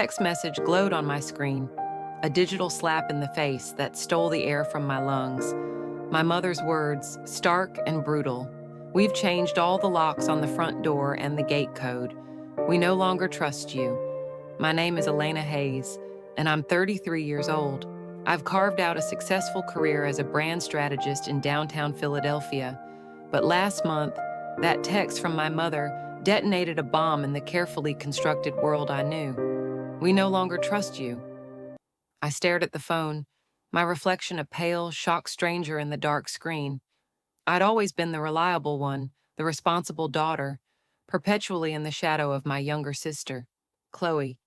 text message glowed on my screen, a digital slap in the face that stole the air from my lungs. My mother's words, stark and brutal. "We've changed all the locks on the front door and the gate code. We no longer trust you. My name is Elena Hayes, and I'm 33 years old. I've carved out a successful career as a brand strategist in downtown Philadelphia. But last month, that text from my mother detonated a bomb in the carefully constructed world I knew. We no longer trust you." I stared at the phone, my reflection a pale, shocked stranger in the dark screen. I'd always been the reliable one, the responsible daughter, perpetually in the shadow of my younger sister, Chloe.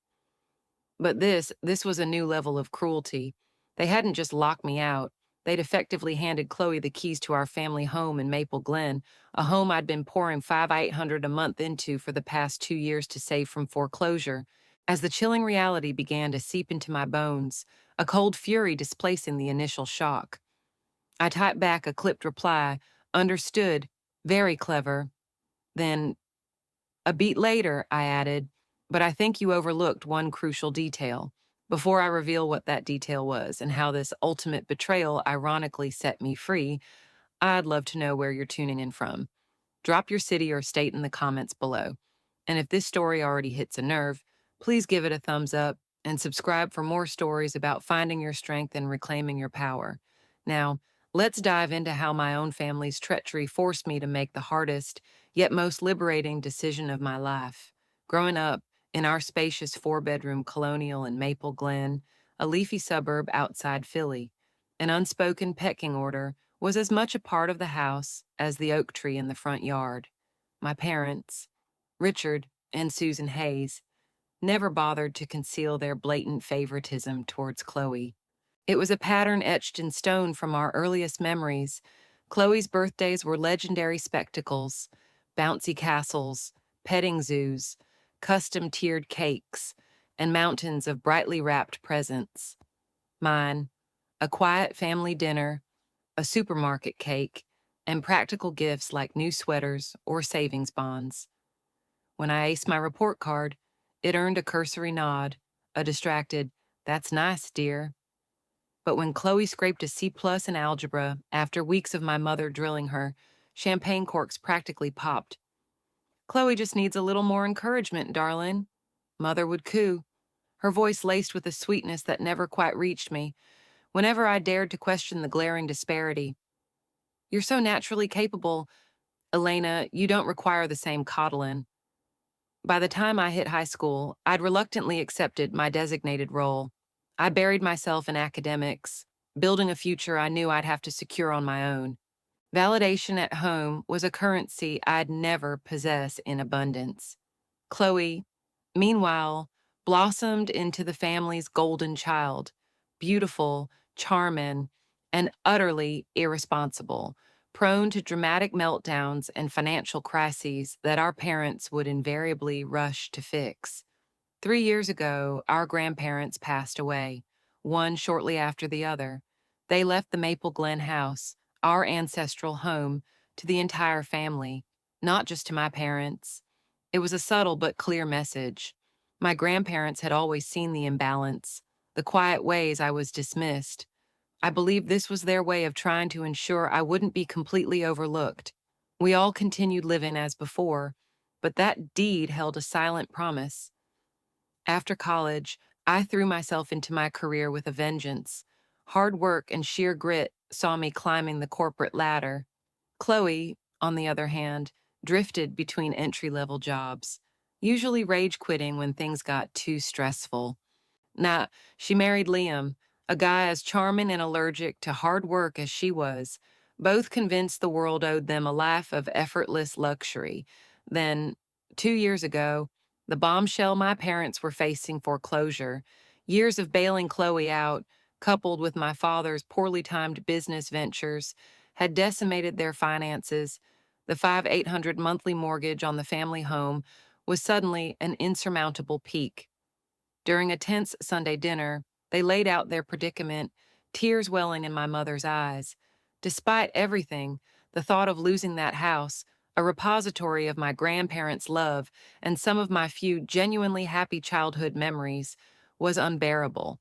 But this was a new level of cruelty. They hadn't just locked me out. They'd effectively handed Chloe the keys to our family home in Maple Glen, a home I'd been pouring $500 a month into for the past 2 years to save from foreclosure. As the chilling reality began to seep into my bones, a cold fury displacing the initial shock, I typed back a clipped reply, "Understood, very clever." Then, a beat later, I added, "But I think you overlooked one crucial detail." Before I reveal what that detail was and how this ultimate betrayal ironically set me free, I'd love to know where you're tuning in from. Drop your city or state in the comments below. And if this story already hits a nerve, please give it a thumbs up and subscribe for more stories about finding your strength and reclaiming your power. Now, let's dive into how my own family's treachery forced me to make the hardest, yet most liberating decision of my life. Growing up in our spacious four-bedroom colonial in Maple Glen, a leafy suburb outside Philly, an unspoken pecking order was as much a part of the house as the oak tree in the front yard. My parents, Richard and Susan Hayes, never bothered to conceal their blatant favoritism towards Chloe. It was a pattern etched in stone from our earliest memories. Chloe's birthdays were legendary spectacles, bouncy castles, petting zoos, custom-tiered cakes, and mountains of brightly wrapped presents. Mine, a quiet family dinner, a supermarket cake, and practical gifts like new sweaters or savings bonds. When I aced my report card, it earned a cursory nod, a distracted, "That's nice, dear." But when Chloe scraped a C+ in algebra after weeks of my mother drilling her, champagne corks practically popped. "Chloe just needs a little more encouragement, darling," Mother would coo, her voice laced with a sweetness that never quite reached me. Whenever I dared to question the glaring disparity, "You're so naturally capable, Elena, you don't require the same coddling." By the time I hit high school, I'd reluctantly accepted my designated role. I buried myself in academics, building a future I knew I'd have to secure on my own. Validation at home was a currency I'd never possess in abundance. Chloe, meanwhile, blossomed into the family's golden child, beautiful, charming, and utterly irresponsible, prone to dramatic meltdowns and financial crises that our parents would invariably rush to fix. 3 years ago, our grandparents passed away, one shortly after the other. They left the Maple Glen house, our ancestral home, to the entire family, not just to my parents. It was a subtle but clear message. My grandparents had always seen the imbalance, the quiet ways I was dismissed. I believed this was their way of trying to ensure I wouldn't be completely overlooked. We all continued living as before, but that deed held a silent promise. After college, I threw myself into my career with a vengeance. Hard work and sheer grit saw me climbing the corporate ladder. Chloe, on the other hand, drifted between entry-level jobs, usually rage quitting when things got too stressful. Now, she married Liam, a guy as charming and allergic to hard work as she was, both convinced the world owed them a life of effortless luxury. Then, 2 years ago, the bombshell my parents were facing foreclosure. Years of bailing Chloe out, coupled with my father's poorly timed business ventures, had decimated their finances. The 5,800 monthly mortgage on the family home was suddenly an insurmountable peak. During a tense Sunday dinner, they laid out their predicament, tears welling in my mother's eyes. Despite everything, the thought of losing that house, a repository of my grandparents' love and some of my few genuinely happy childhood memories, was unbearable.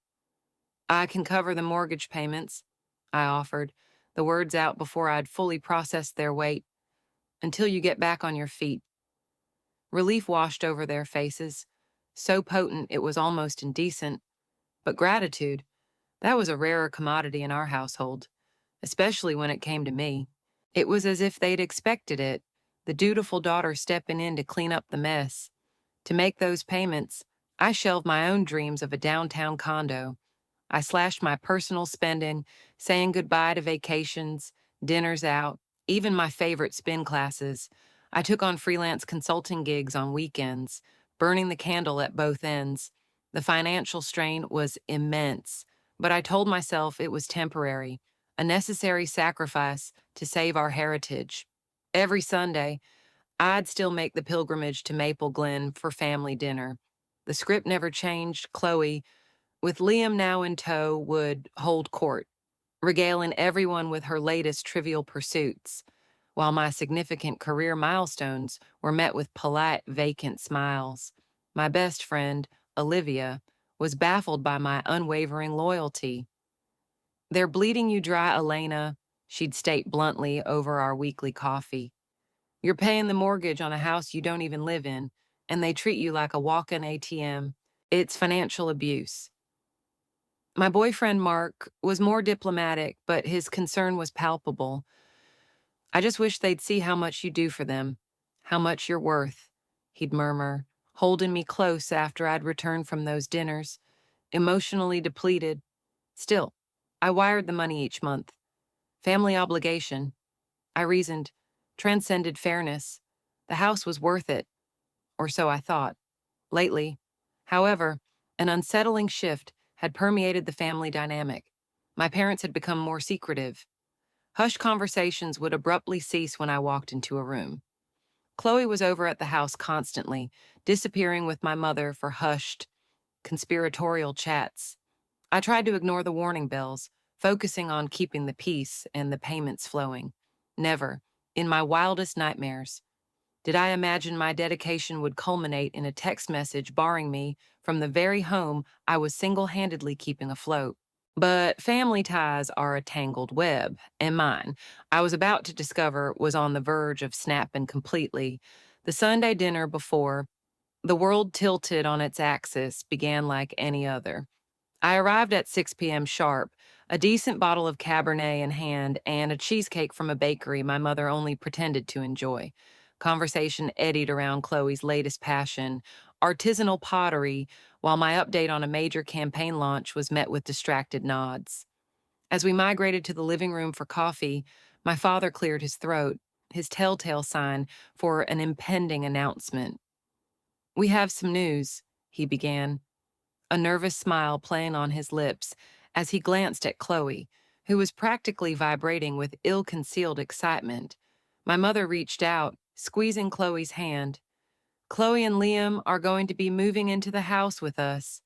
I can cover the mortgage payments, I offered, the words out before I'd fully processed their weight, until you get back on your feet. Relief washed over their faces, so potent it was almost indecent, but gratitude, that was a rarer commodity in our household, especially when it came to me. It was as if they'd expected it, the dutiful daughter stepping in to clean up the mess. To make those payments, I shelved my own dreams of a downtown condo. I slashed my personal spending, saying goodbye to vacations, dinners out, even my favorite spin classes. I took on freelance consulting gigs on weekends, burning the candle at both ends. The financial strain was immense, but I told myself it was temporary, a necessary sacrifice to save our heritage. Every Sunday, I'd still make the pilgrimage to Maple Glen for family dinner. The script never changed. Chloe, with Liam now in tow, would hold court, regaling everyone with her latest trivial pursuits, while my significant career milestones were met with polite, vacant smiles. My best friend, Olivia, was baffled by my unwavering loyalty. "They're bleeding you dry, Elena," she'd state bluntly over our weekly coffee. "You're paying the mortgage on a house you don't even live in, and they treat you like a walk-in ATM. It's financial abuse." My boyfriend, Mark, was more diplomatic, but his concern was palpable. "I just wish they'd see how much you do for them, how much you're worth," he'd murmur, holding me close after I'd returned from those dinners, emotionally depleted. Still, I wired the money each month. Family obligation, I reasoned, transcended fairness. The house was worth it, or so I thought. Lately, however, an unsettling shift had permeated the family dynamic. My parents had become more secretive. Hushed conversations would abruptly cease when I walked into a room. Chloe was over at the house constantly, disappearing with my mother for hushed, conspiratorial chats. I tried to ignore the warning bells, focusing on keeping the peace and the payments flowing. Never, in my wildest nightmares, did I imagine my dedication would culminate in a text message barring me from the very home I was single-handedly keeping afloat. But family ties are a tangled web, and mine, I was about to discover, was on the verge of snapping completely. The Sunday dinner before the world tilted on its axis began like any other. I arrived at 6 p.m. sharp, a decent bottle of Cabernet in hand and a cheesecake from a bakery my mother only pretended to enjoy. Conversation eddied around Chloe's latest passion, artisanal pottery, while my update on a major campaign launch was met with distracted nods. As we migrated to the living room for coffee, my father cleared his throat, his telltale sign for an impending announcement. "We have some news," he began, a nervous smile playing on his lips as he glanced at Chloe, who was practically vibrating with ill-concealed excitement. My mother reached out, squeezing Chloe's hand. "Chloe and Liam are going to be moving into the house with us."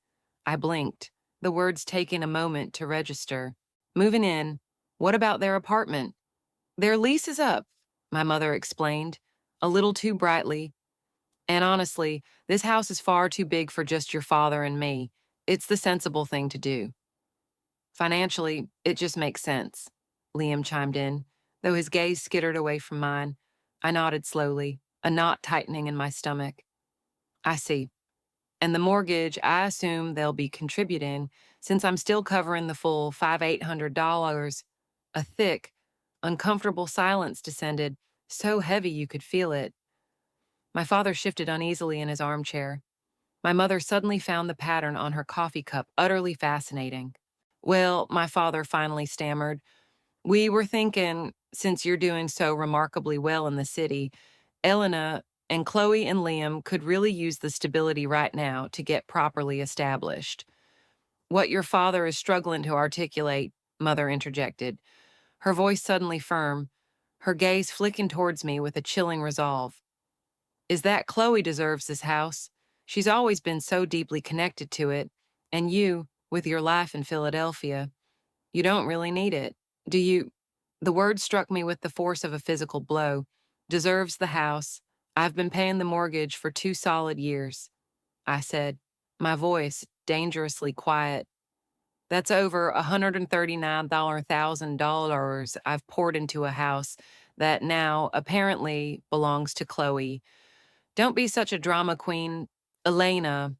I blinked, the words taking a moment to register. "Moving in? What about their apartment?" "Their lease is up," my mother explained, a little too brightly. "And honestly, this house is far too big for just your father and me. It's the sensible thing to do." "Financially, it just makes sense," Liam chimed in, though his gaze skittered away from mine. I nodded slowly, a knot tightening in my stomach. "I see. And the mortgage, I assume they'll be contributing, since I'm still covering the full $5,800. A thick, uncomfortable silence descended, so heavy you could feel it. My father shifted uneasily in his armchair. My mother suddenly found the pattern on her coffee cup utterly fascinating. "Well," my father finally stammered, "we were thinking, since you're doing so remarkably well in the city, Elena and Chloe and Liam could really use the stability right now to get properly established." "What your father is struggling to articulate," Mother interjected, her voice suddenly firm, her gaze flicking towards me with a chilling resolve, "is that Chloe deserves this house. She's always been so deeply connected to it, and you, with your life in Philadelphia, you don't really need it. Do you?" The word struck me with the force of a physical blow. Deserves the house. I've been paying the mortgage for 2 solid years, I said, my voice dangerously quiet. That's over $139,000 I've poured into a house that now apparently belongs to Chloe. Don't be such a drama queen, Elena,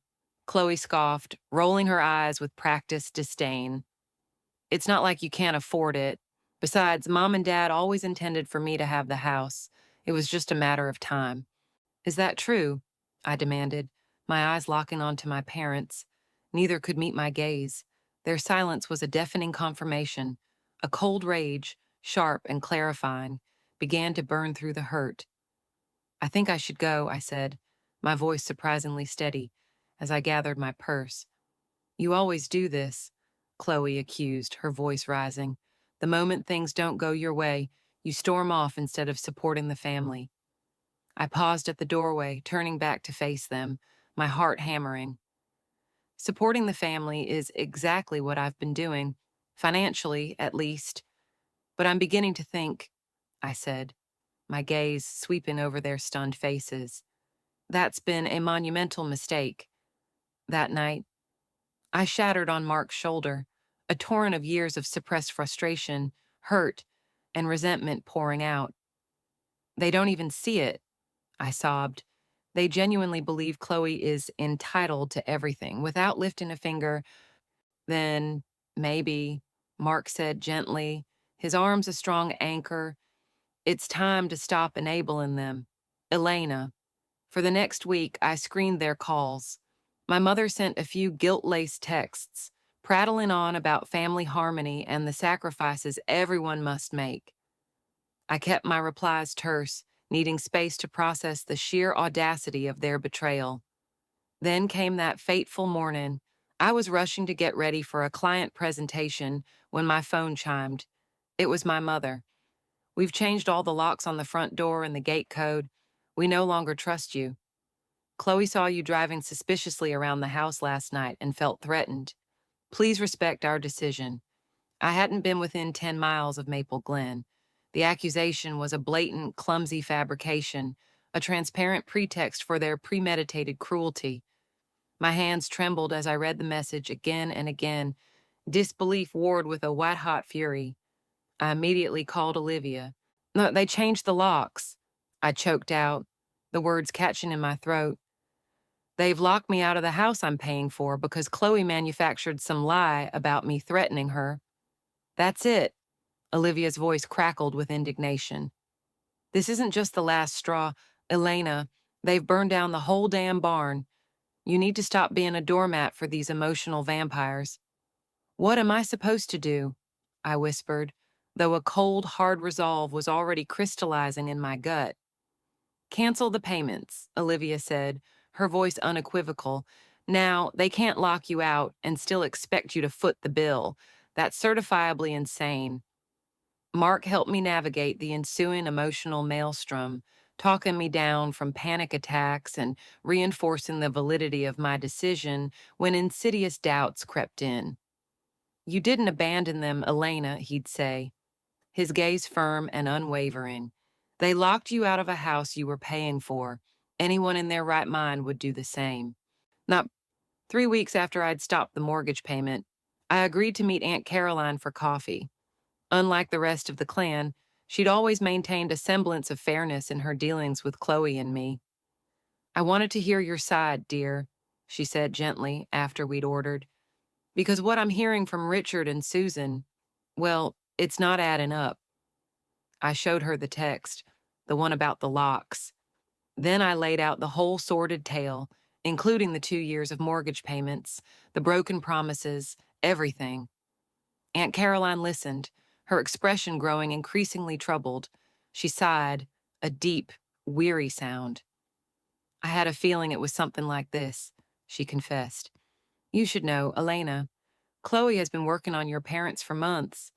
Chloe scoffed, rolling her eyes with practiced disdain. It's not like you can't afford it. Besides, Mom and Dad always intended for me to have the house. It was just a matter of time. Is that true? I demanded, my eyes locking onto my parents. Neither could meet my gaze. Their silence was a deafening confirmation. A cold rage, sharp and clarifying, began to burn through the hurt. I think I should go, I said, my voice surprisingly steady, as I gathered my purse. You always do this, Chloe accused, her voice rising. The moment things don't go your way, you storm off instead of supporting the family. I paused at the doorway, turning back to face them, my heart hammering. Supporting the family is exactly what I've been doing, financially, at least. But I'm beginning to think, I said, my gaze sweeping over their stunned faces. That's been a monumental mistake. That night, I shattered on Mark's shoulder, a torrent of years of suppressed frustration, hurt, and resentment pouring out. They don't even see it, I sobbed. They genuinely believe Chloe is entitled to everything without lifting a finger. Then, maybe, Mark said gently, his arms a strong anchor, it's time to stop enabling them. Elena. For the next week, I screened their calls. My mother sent a few guilt-laced texts, prattling on about family harmony and the sacrifices everyone must make. I kept my replies terse, needing space to process the sheer audacity of their betrayal. Then came that fateful morning. I was rushing to get ready for a client presentation when my phone chimed. It was my mother. We've changed all the locks on the front door and the gate code. We no longer trust you. Chloe saw you driving suspiciously around the house last night and felt threatened. Please respect our decision. I hadn't been within 10 miles of Maple Glen. The accusation was a blatant, clumsy fabrication, a transparent pretext for their premeditated cruelty. My hands trembled as I read the message again and again. Disbelief warred with a white-hot fury. I immediately called Olivia. No, they changed the locks. I choked out, the words catching in my throat. They've locked me out of the house I'm paying for because Chloe manufactured some lie about me threatening her. That's it. Olivia's voice crackled with indignation. This isn't just the last straw. Elena, they've burned down the whole damn barn. You need to stop being a doormat for these emotional vampires. What am I supposed to do? I whispered, though a cold, hard resolve was already crystallizing in my gut. Cancel the payments, Olivia said, her voice unequivocal. Now, they can't lock you out and still expect you to foot the bill. That's certifiably insane. Mark helped me navigate the ensuing emotional maelstrom, talking me down from panic attacks and reinforcing the validity of my decision when insidious doubts crept in. You didn't abandon them, Elena, he'd say, his gaze firm and unwavering. They locked you out of a house you were paying for. Anyone in their right mind would do the same. Not 3 weeks after I'd stopped the mortgage payment, I agreed to meet Aunt Caroline for coffee. Unlike the rest of the clan, she'd always maintained a semblance of fairness in her dealings with Chloe and me. I wanted to hear your side, dear, she said gently after we'd ordered, because what I'm hearing from Richard and Susan, well, it's not adding up. I showed her the text, the one about the locks. Then I laid out the whole sordid tale, including the 2 years of mortgage payments, the broken promises, everything. Aunt Caroline listened, her expression growing increasingly troubled. She sighed, a deep, weary sound. I had a feeling it was something like this, she confessed. You should know, Elena. Chloe has been working on your parents for months,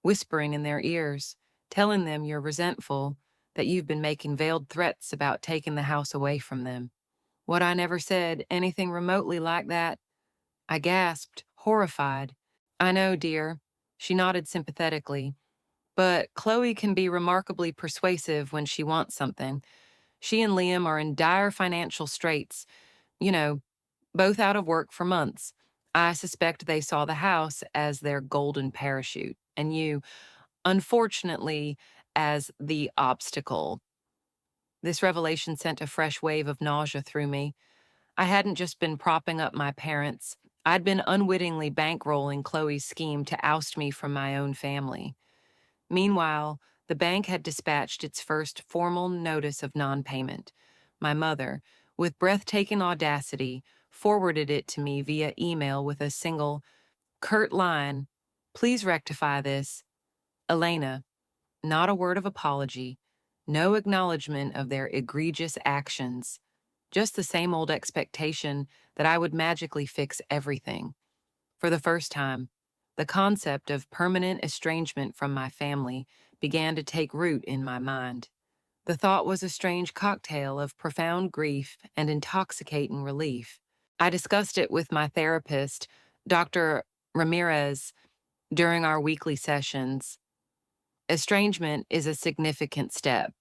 whispering in their ears, telling them you're resentful, that you've been making veiled threats about taking the house away from them. What I never said anything remotely like that. I gasped, horrified. I know, dear. She nodded sympathetically. But Chloe can be remarkably persuasive when she wants something. She and Liam are in dire financial straits, you know, both out of work for months. I suspect they saw the house as their golden parachute, and you, unfortunately, as the obstacle. This revelation sent a fresh wave of nausea through me. I hadn't just been propping up my parents, I'd been unwittingly bankrolling Chloe's scheme to oust me from my own family. Meanwhile, the bank had dispatched its first formal notice of non-payment. My mother, with breathtaking audacity, forwarded it to me via email with a single, curt line, "Please rectify this. Elena." Not a word of apology, no acknowledgement of their egregious actions, just the same old expectation that I would magically fix everything. For the first time, the concept of permanent estrangement from my family began to take root in my mind. The thought was a strange cocktail of profound grief and intoxicating relief. I discussed it with my therapist, Dr. Ramirez, during our weekly sessions. Estrangement is a significant step.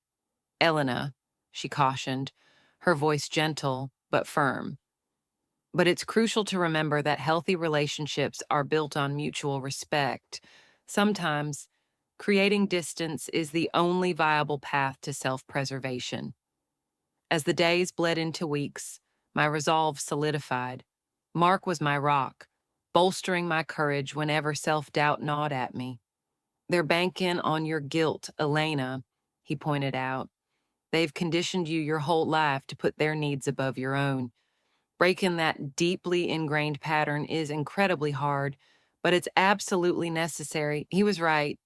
Elena, she cautioned, her voice gentle but firm. But it's crucial to remember that healthy relationships are built on mutual respect. Sometimes, creating distance is the only viable path to self-preservation. As the days bled into weeks, my resolve solidified. Mark was my rock, bolstering my courage whenever self-doubt gnawed at me. "They're banking on your guilt, Elena," he pointed out. "They've conditioned you your whole life to put their needs above your own. Breaking that deeply ingrained pattern is incredibly hard, but it's absolutely necessary." He was right.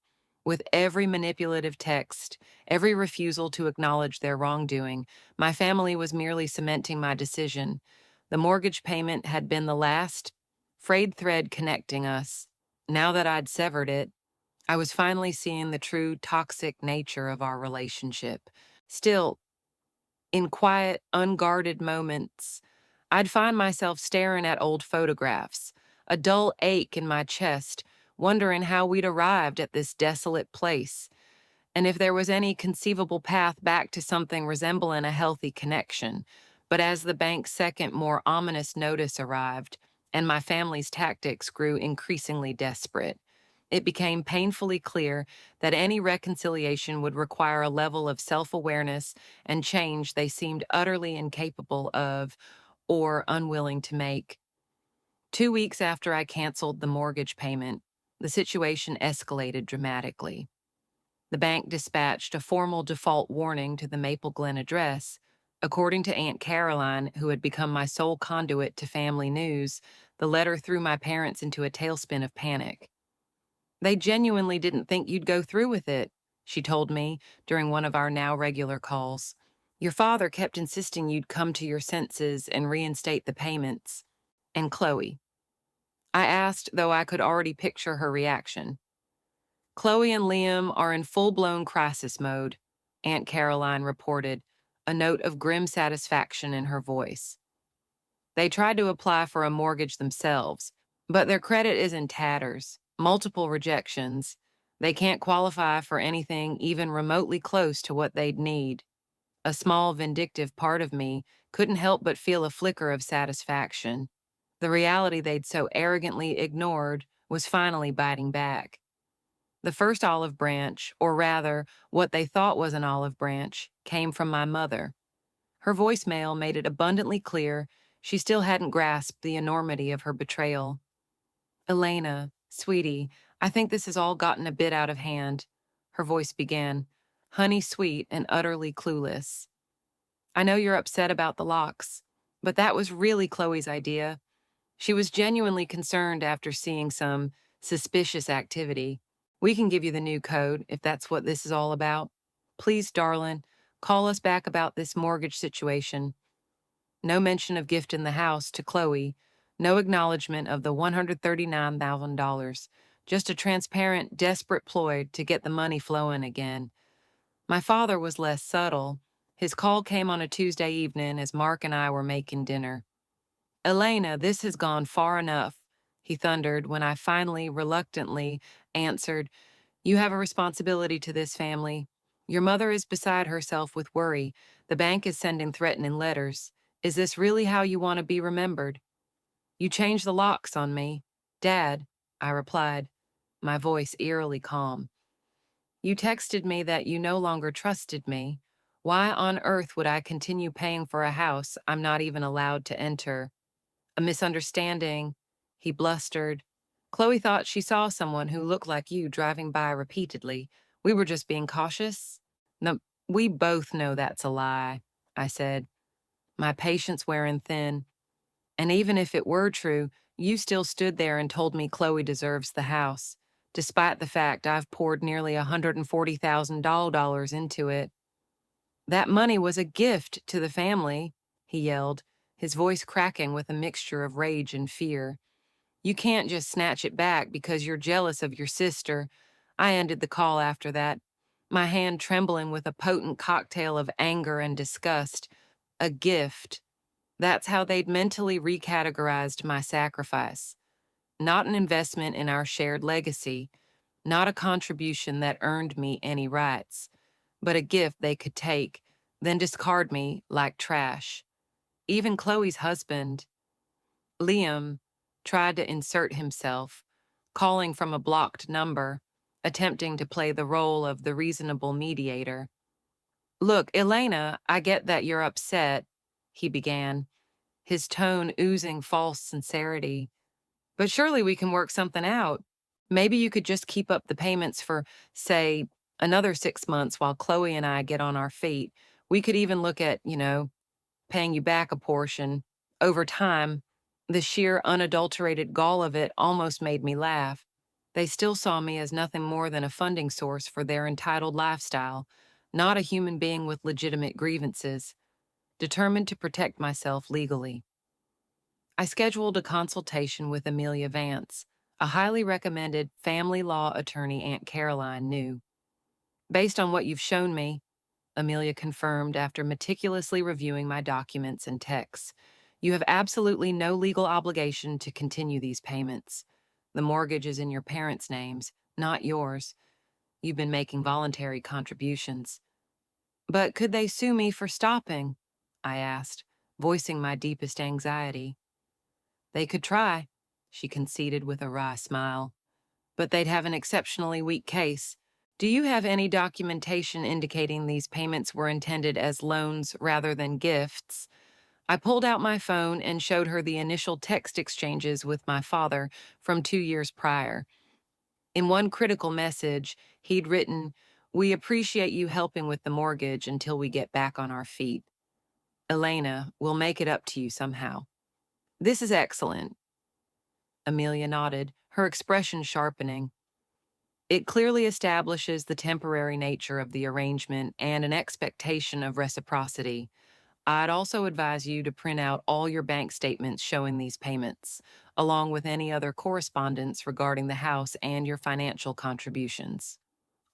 With every manipulative text, every refusal to acknowledge their wrongdoing, my family was merely cementing my decision. The mortgage payment had been the last frayed thread connecting us. Now that I'd severed it, I was finally seeing the true toxic nature of our relationship. Still, in quiet, unguarded moments, I'd find myself staring at old photographs, a dull ache in my chest, wondering how we'd arrived at this desolate place, and if there was any conceivable path back to something resembling a healthy connection. But as the bank's second, more ominous notice arrived, and my family's tactics grew increasingly desperate, it became painfully clear that any reconciliation would require a level of self-awareness and change they seemed utterly incapable of or unwilling to make. 2 weeks after I canceled the mortgage payment, the situation escalated dramatically. The bank dispatched a formal default warning to the Maple Glen address. According to Aunt Caroline, who had become my sole conduit to family news, the letter threw my parents into a tailspin of panic. "They genuinely didn't think you'd go through with it," she told me during one of our now regular calls. "Your father kept insisting you'd come to your senses and reinstate the payments." And Chloe. I asked, though I could already picture her reaction. "Chloe and Liam are in full-blown crisis mode," Aunt Caroline reported, a note of grim satisfaction in her voice. "They tried to apply for a mortgage themselves, but their credit is in tatters, multiple rejections. They can't qualify for anything even remotely close to what they'd need." A small, vindictive part of me couldn't help but feel a flicker of satisfaction. The reality they'd so arrogantly ignored was finally biting back. The first olive branch, or rather, what they thought was an olive branch, came from my mother. Her voicemail made it abundantly clear she still hadn't grasped the enormity of her betrayal. "Elena, sweetie, I think this has all gotten a bit out of hand," her voice began, honey sweet and utterly clueless. "I know you're upset about the locks, but that was really Chloe's idea. She was genuinely concerned after seeing some suspicious activity. We can give you the new code if that's what this is all about. Please, darling, call us back about this mortgage situation." No mention of gifting the house to Chloe, no acknowledgement of the $139,000, just a transparent, desperate ploy to get the money flowing again. My father was less subtle. His call came on a Tuesday evening as Mark and I were making dinner. "Elena, this has gone far enough," he thundered when I finally, reluctantly, answered, You have a responsibility to this family. Your mother is beside herself with worry. The bank is sending threatening letters. Is this really how you want to be remembered? You changed the locks on me. Dad, I replied, my voice eerily calm. You texted me that you no longer trusted me. Why on earth would I continue paying for a house I'm not even allowed to enter? A misunderstanding, he blustered. Chloe thought she saw someone who looked like you driving by repeatedly. We were just being cautious. No, we both know that's a lie, I said, my patience wearing thin. And even if it were true, you still stood there and told me Chloe deserves the house, despite the fact I've poured nearly $140,000 into it. That money was a gift to the family, he yelled, his voice cracking with a mixture of rage and fear. You can't just snatch it back because you're jealous of your sister. I ended the call after that, my hand trembling with a potent cocktail of anger and disgust. A gift. That's how they'd mentally recategorized my sacrifice. Not an investment in our shared legacy, not a contribution that earned me any rights, but a gift they could take, then discard me like trash. Even Chloe's husband, Liam, tried to insert himself, calling from a blocked number, attempting to play the role of the reasonable mediator. Look, Elena, I get that you're upset, he began, his tone oozing false sincerity. But surely we can work something out. Maybe you could just keep up the payments for, say, another 6 months while Chloe and I get on our feet. We could even look at, paying you back a portion over time. The sheer unadulterated gall of it almost made me laugh. They still saw me as nothing more than a funding source for their entitled lifestyle, not a human being with legitimate grievances, determined to protect myself legally. I scheduled a consultation with Amelia Vance, a highly recommended family law attorney Aunt Caroline knew. Based on what you've shown me, Amelia confirmed after meticulously reviewing my documents and texts, you have absolutely no legal obligation to continue these payments. The mortgage is in your parents' names, not yours. You've been making voluntary contributions. But could they sue me for stopping? I asked, voicing my deepest anxiety. They could try, she conceded with a wry smile, but they'd have an exceptionally weak case. Do you have any documentation indicating these payments were intended as loans rather than gifts? I pulled out my phone and showed her the initial text exchanges with my father from 2 years prior. In one critical message, he'd written, "We appreciate you helping with the mortgage until we get back on our feet. Elena, we'll make it up to you somehow." This is excellent. Amelia nodded, her expression sharpening. It clearly establishes the temporary nature of the arrangement and an expectation of reciprocity. I'd also advise you to print out all your bank statements showing these payments, along with any other correspondence regarding the house and your financial contributions.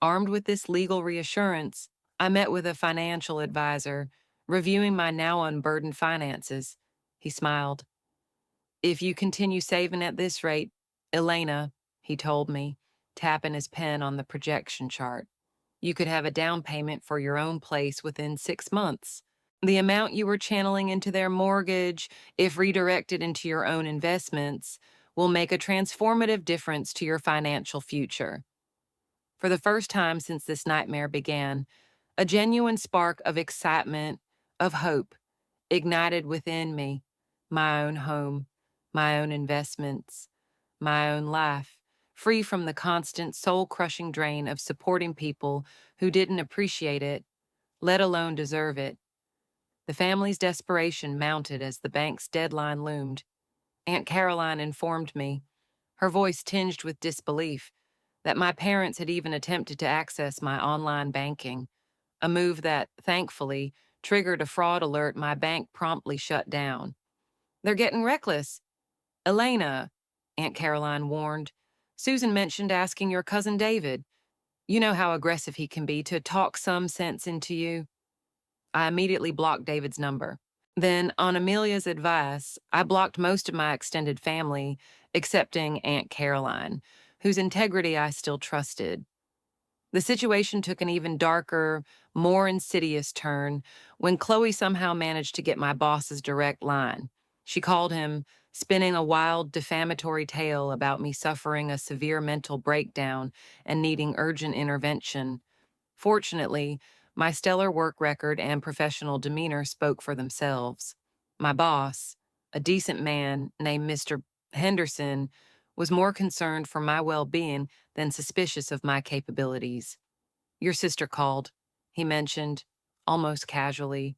Armed with this legal reassurance, I met with a financial advisor, reviewing my now unburdened finances. He smiled. If you continue saving at this rate, Elena, he told me, tapping his pen on the projection chart, you could have a down payment for your own place within 6 months. The amount you were channeling into their mortgage, if redirected into your own investments, will make a transformative difference to your financial future. For the first time since this nightmare began, a genuine spark of excitement, of hope, ignited within me, my own home, my own investments, my own life, free from the constant soul-crushing drain of supporting people who didn't appreciate it, let alone deserve it. The family's desperation mounted as the bank's deadline loomed. Aunt Caroline informed me, her voice tinged with disbelief, that my parents had even attempted to access my online banking, a move that, thankfully, triggered a fraud alert my bank promptly shut down. They're getting reckless. Elena, Aunt Caroline warned. Susan mentioned asking your cousin David. You know how aggressive he can be to talk some sense into you. I immediately blocked David's number. Then, on Amelia's advice, I blocked most of my extended family, excepting Aunt Caroline, whose integrity I still trusted. The situation took an even darker, more insidious turn when Chloe somehow managed to get my boss's direct line. She called him, spinning a wild, defamatory tale about me suffering a severe mental breakdown and needing urgent intervention. Fortunately, my stellar work record and professional demeanor spoke for themselves. My boss, a decent man named Mr. Henderson, was more concerned for my well-being than suspicious of my capabilities. Your sister called, he mentioned, almost casually.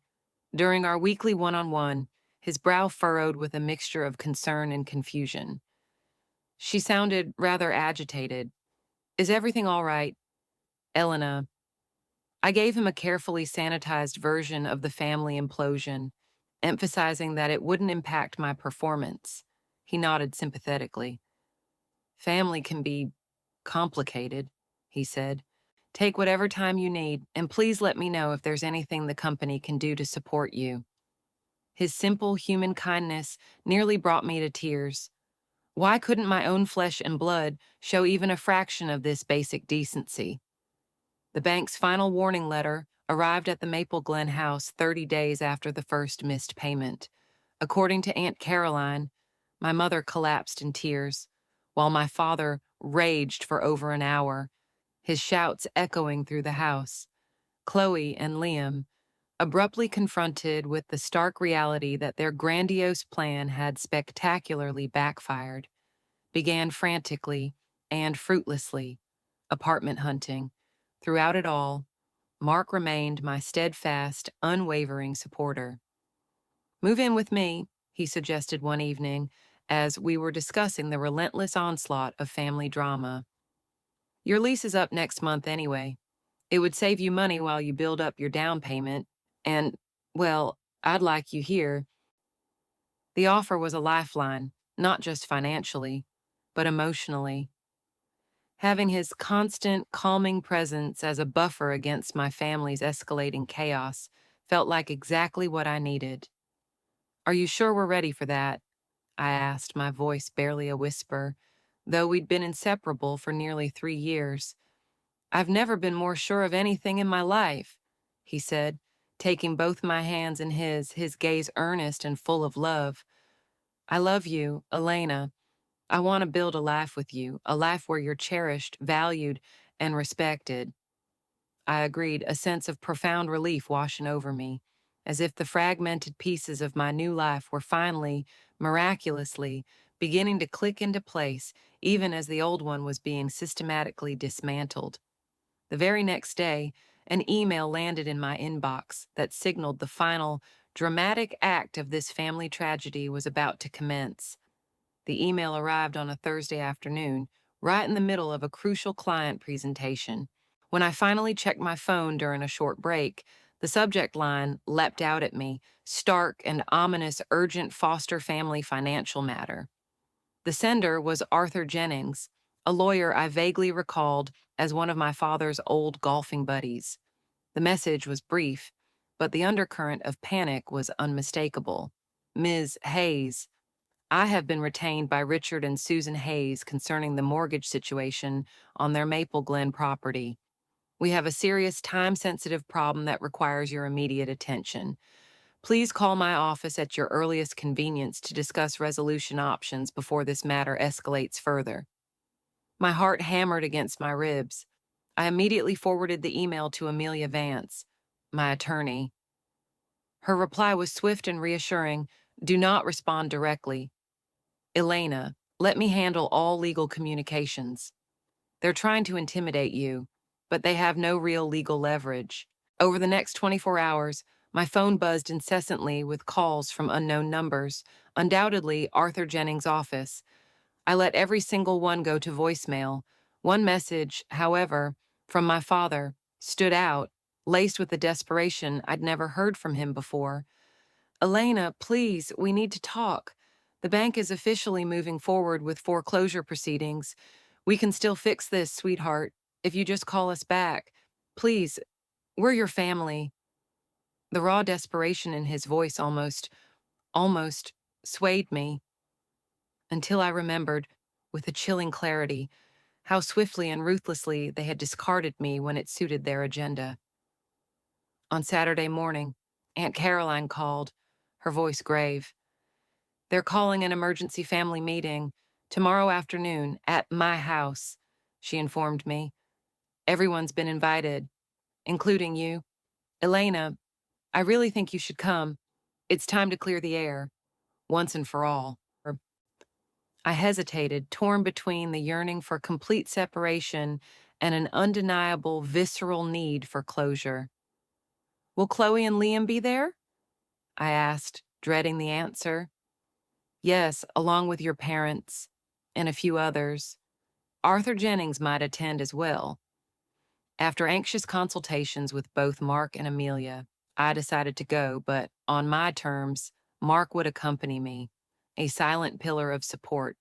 During our weekly one-on-one, his brow furrowed with a mixture of concern and confusion. She sounded rather agitated. Is everything all right, Elena? I gave him a carefully sanitized version of the family implosion, emphasizing that it wouldn't impact my performance. He nodded sympathetically. Family can be complicated, he said. Take whatever time you need, and please let me know if there's anything the company can do to support you. His simple human kindness nearly brought me to tears. Why couldn't my own flesh and blood show even a fraction of this basic decency? The bank's final warning letter arrived at the Maple Glen house 30 days after the first missed payment. According to Aunt Caroline, my mother collapsed in tears, while my father raged for over an hour, his shouts echoing through the house. Chloe and Liam, abruptly confronted with the stark reality that their grandiose plan had spectacularly backfired, began frantically and fruitlessly apartment hunting. Throughout it all, Mark remained my steadfast, unwavering supporter. Move in with me, he suggested one evening as we were discussing the relentless onslaught of family drama. Your lease is up next month anyway. It would save you money while you build up your down payment, and, well, I'd like you here. The offer was a lifeline, not just financially, but emotionally. Having his constant, calming presence as a buffer against my family's escalating chaos felt like exactly what I needed. Are you sure we're ready for that? I asked, my voice barely a whisper, though we'd been inseparable for nearly 3 years. I've never been more sure of anything in my life, he said, taking both my hands in his gaze earnest and full of love. I love you, Elena. I want to build a life with you, a life where you're cherished, valued, and respected. I agreed, a sense of profound relief washing over me, as if the fragmented pieces of my new life were finally, miraculously, beginning to click into place, even as the old one was being systematically dismantled. The very next day, an email landed in my inbox that signaled the final, dramatic act of this family tragedy was about to commence. The email arrived on a Thursday afternoon, right in the middle of a crucial client presentation. When I finally checked my phone during a short break, the subject line leapt out at me, stark and ominous urgent foster family financial matter. The sender was Arthur Jennings, a lawyer I vaguely recalled as one of my father's old golfing buddies. The message was brief, but the undercurrent of panic was unmistakable. Ms. Hayes, I have been retained by Richard and Susan Hayes concerning the mortgage situation on their Maple Glen property. We have a serious time-sensitive problem that requires your immediate attention. Please call my office at your earliest convenience to discuss resolution options before this matter escalates further. My heart hammered against my ribs. I immediately forwarded the email to Amelia Vance, my attorney. Her reply was swift and reassuring. Do not respond directly. Elena, let me handle all legal communications. They're trying to intimidate you, but they have no real legal leverage. Over the next 24 hours, my phone buzzed incessantly with calls from unknown numbers, undoubtedly Arthur Jennings' office. I let every single one go to voicemail. One message, however, from my father, stood out, laced with the desperation I'd never heard from him before. Elena, please, we need to talk. The bank is officially moving forward with foreclosure proceedings. We can still fix this, sweetheart, if you just call us back. Please, we're your family. The raw desperation in his voice almost swayed me until I remembered, with a chilling clarity, how swiftly and ruthlessly they had discarded me when it suited their agenda. On Saturday morning, Aunt Caroline called, her voice grave. "They're calling an emergency family meeting tomorrow afternoon at my house," she informed me. "Everyone's been invited, including you. Elena, I really think you should come. It's time to clear the air, once and for all." I hesitated, torn between the yearning for complete separation and an undeniable, visceral need for closure. "Will Chloe and Liam be there?" I asked, dreading the answer. "Yes, along with your parents and a few others. Arthur Jennings might attend as well." After anxious consultations with both Mark and Amelia, I decided to go, but on my terms, Mark would accompany me, a silent pillar of support,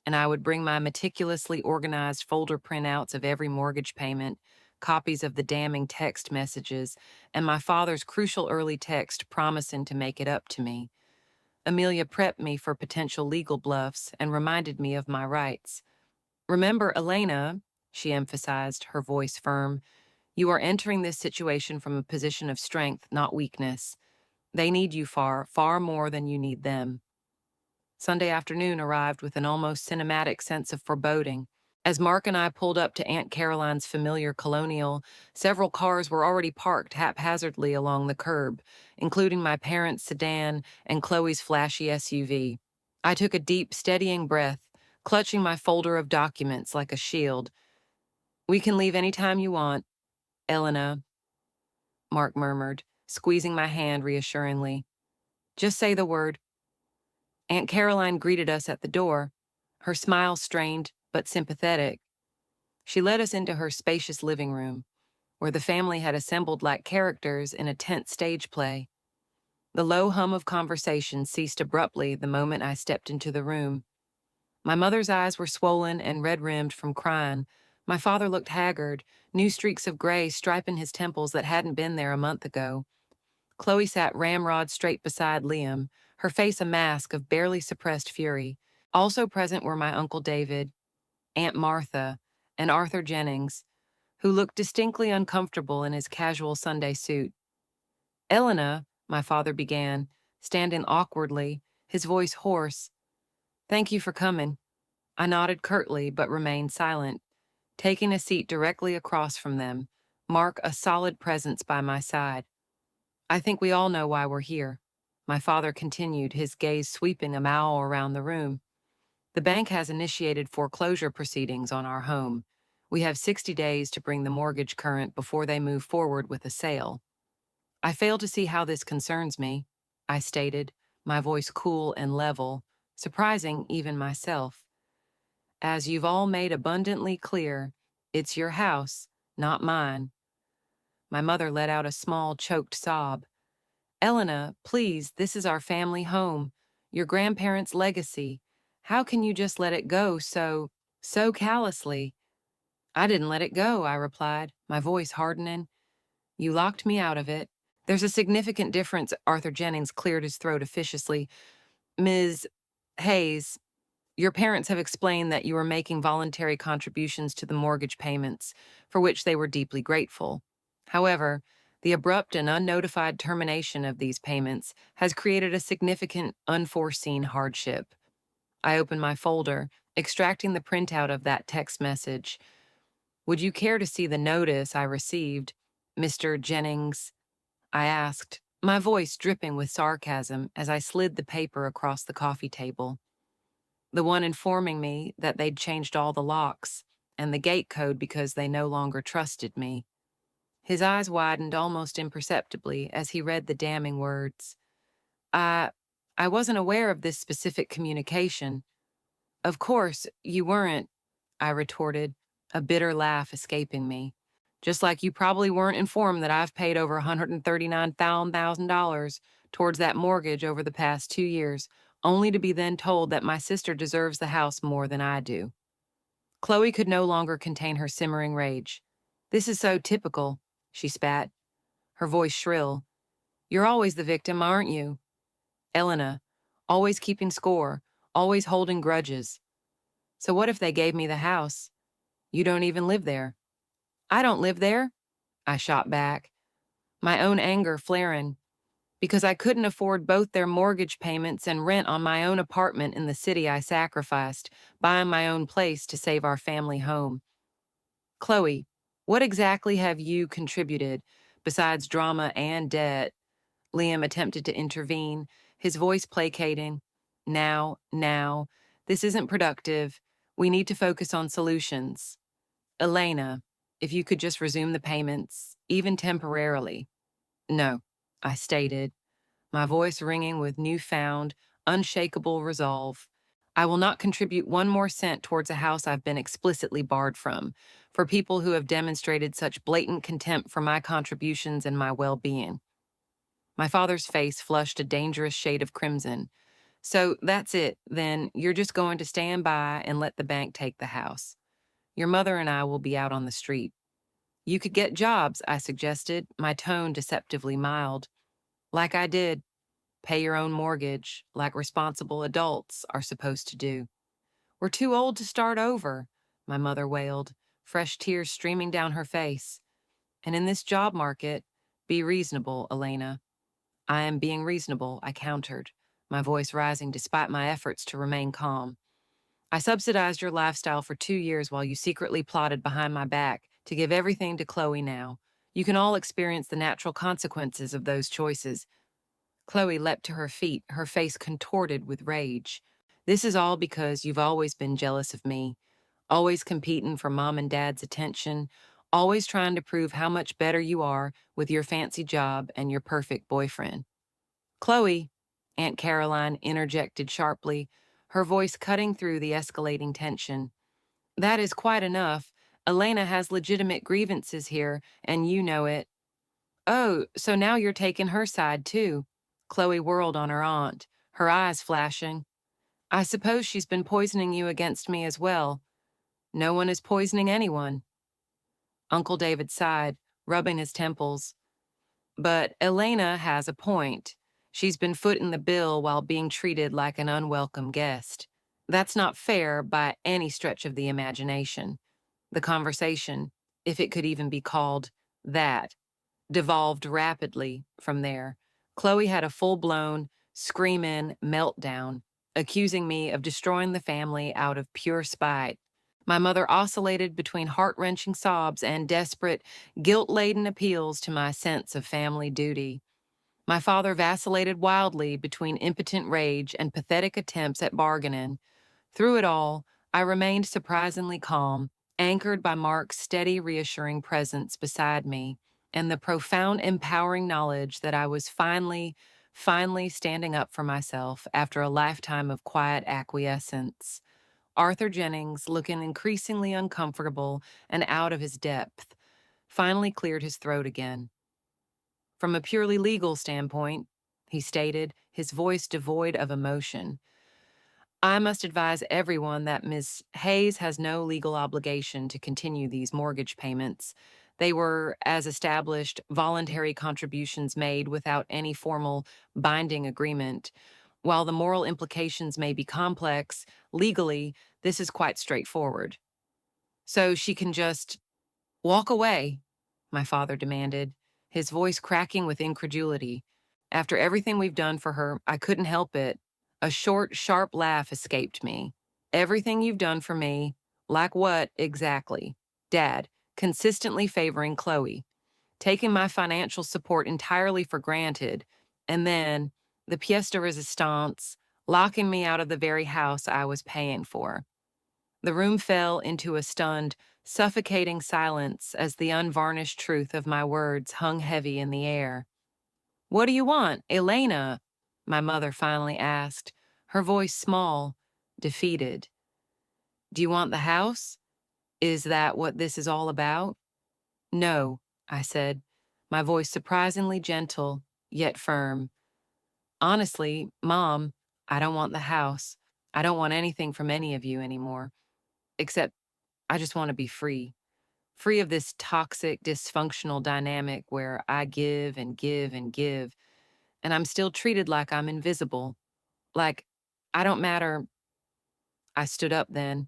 and I would bring my meticulously organized folder printouts of every mortgage payment, copies of the damning text messages, and my father's crucial early text promising to make it up to me. Amelia prepped me for potential legal bluffs and reminded me of my rights. "Remember, Elena," she emphasized, her voice firm, "you are entering this situation from a position of strength, not weakness. They need you far, far more than you need them." Sunday afternoon arrived with an almost cinematic sense of foreboding. As Mark and I pulled up to Aunt Caroline's familiar colonial, several cars were already parked haphazardly along the curb, including my parents' sedan and Chloe's flashy SUV. I took a deep, steadying breath, clutching my folder of documents like a shield. "We can leave any time you want, Elena," Mark murmured, squeezing my hand reassuringly. "Just say the word." Aunt Caroline greeted us at the door, her smile strained but sympathetic. She led us into her spacious living room, where the family had assembled like characters in a tense stage play. The low hum of conversation ceased abruptly the moment I stepped into the room. My mother's eyes were swollen and red-rimmed from crying. My father looked haggard, new streaks of gray striping his temples that hadn't been there a month ago. Chloe sat ramrod straight beside Liam, her face a mask of barely suppressed fury. Also present were my Uncle David, Aunt Martha, and Arthur Jennings, who looked distinctly uncomfortable in his casual Sunday suit. "Elena," my father began, standing awkwardly, his voice hoarse. "Thank you for coming." I nodded curtly but remained silent, taking a seat directly across from them, Mark a solid presence by my side. "I think we all know why we're here," my father continued, his gaze sweeping a mile around the room. "The bank has initiated foreclosure proceedings on our home. We have 60 days to bring the mortgage current before they move forward with a sale." "I fail to see how this concerns me," I stated, my voice cool and level, surprising even myself. "As you've all made abundantly clear, it's your house, not mine." My mother let out a small, choked sob. "Elena, please, this is our family home, your grandparents' legacy. How can you just let it go so callously?" "I didn't let it go," I replied, my voice hardening. "You locked me out of it." "There's a significant difference," Arthur Jennings cleared his throat officiously. "Ms. Hayes, your parents have explained that you were making voluntary contributions to the mortgage payments, for which they were deeply grateful. However, the abrupt and unnotified termination of these payments has created a significant, unforeseen hardship." I opened my folder, extracting the printout of that text message. "Would you care to see the notice I received, Mr. Jennings?" I asked, my voice dripping with sarcasm as I slid the paper across the coffee table. The one informing me that they'd changed all the locks and the gate code because they no longer trusted me. His eyes widened almost imperceptibly as he read the damning words. I I wasn't aware of this specific communication." "Of course, you weren't," I retorted, a bitter laugh escaping me. "Just like you probably weren't informed that I've paid over $139,000 towards that mortgage over the past 2 years, only to be then told that my sister deserves the house more than I do." Chloe could no longer contain her simmering rage. "This is so typical," she spat, her voice shrill. "You're always the victim, aren't you? Elena, always keeping score, always holding grudges. So what if they gave me the house? You don't even live there. I don't live there, I shot back, my own anger flaring, because I couldn't afford both their mortgage payments and rent on my own apartment in the city I sacrificed, buying my own place to save our family home. Chloe, what exactly have you contributed, besides drama and debt? Liam attempted to intervene, his voice placating. Now, this isn't productive. We need to focus on solutions. Elena, if you could just resume the payments, even temporarily. No, I stated, my voice ringing with newfound, unshakable resolve. I will not contribute one more cent towards a house I've been explicitly barred from, for people who have demonstrated such blatant contempt for my contributions and my well-being. My father's face flushed a dangerous shade of crimson. So that's it, then you're just going to stand by and let the bank take the house. Your mother and I will be out on the street. You could get jobs, I suggested, my tone deceptively mild. Like I did. Pay your own mortgage, like responsible adults are supposed to do. We're too old to start over, my mother wailed, fresh tears streaming down her face. And in this job market, be reasonable, Elena. I am being reasonable, I countered, my voice rising despite my efforts to remain calm. I subsidized your lifestyle for 2 years while you secretly plotted behind my back to give everything to Chloe now. You can all experience the natural consequences of those choices. Chloe leapt to her feet, her face contorted with rage. This is all because you've always been jealous of me, always competing for mom and dad's attention, always trying to prove how much better you are with your fancy job and your perfect boyfriend. Chloe, Aunt Caroline interjected sharply, her voice cutting through the escalating tension. That is quite enough. Elena has legitimate grievances here, and you know it. Oh, so now you're taking her side, too. Chloe whirled on her aunt, her eyes flashing. I suppose she's been poisoning you against me as well. No one is poisoning anyone. Uncle David sighed, rubbing his temples. But Elena has a point. She's been footing the bill while being treated like an unwelcome guest. That's not fair by any stretch of the imagination. The conversation, if it could even be called that, devolved rapidly from there. Chloe had a full-blown, scream-in meltdown, accusing me of destroying the family out of pure spite. My mother oscillated between heart-wrenching sobs and desperate, guilt-laden appeals to my sense of family duty. My father vacillated wildly between impotent rage and pathetic attempts at bargaining. Through it all, I remained surprisingly calm, anchored by Mark's steady, reassuring presence beside me, and the profound, empowering knowledge that I was finally standing up for myself after a lifetime of quiet acquiescence. Arthur Jennings, looking increasingly uncomfortable and out of his depth, finally cleared his throat again. From a purely legal standpoint, he stated, his voice devoid of emotion, I must advise everyone that Ms. Hayes has no legal obligation to continue these mortgage payments. They were, as established, voluntary contributions made without any formal binding agreement. While the moral implications may be complex, legally, this is quite straightforward. So she can just walk away, my father demanded, his voice cracking with incredulity. After everything we've done for her, I couldn't help it. A short, sharp laugh escaped me. Everything you've done for me? Like what, exactly? Dad, consistently favoring Chloe, taking my financial support entirely for granted, and then, the pièce de résistance, locking me out of the very house I was paying for. The room fell into a stunned, suffocating silence as the unvarnished truth of my words hung heavy in the air. What do you want, Elena? My mother finally asked, her voice small, defeated. Do you want the house? Is that what this is all about? No, I said, my voice surprisingly gentle, yet firm. Honestly, Mom, I don't want the house. I don't want anything from any of you anymore. Except I just want to be free. Free of this toxic, dysfunctional dynamic where I give and give and give, and I'm still treated like I'm invisible. Like, I don't matter. I stood up then,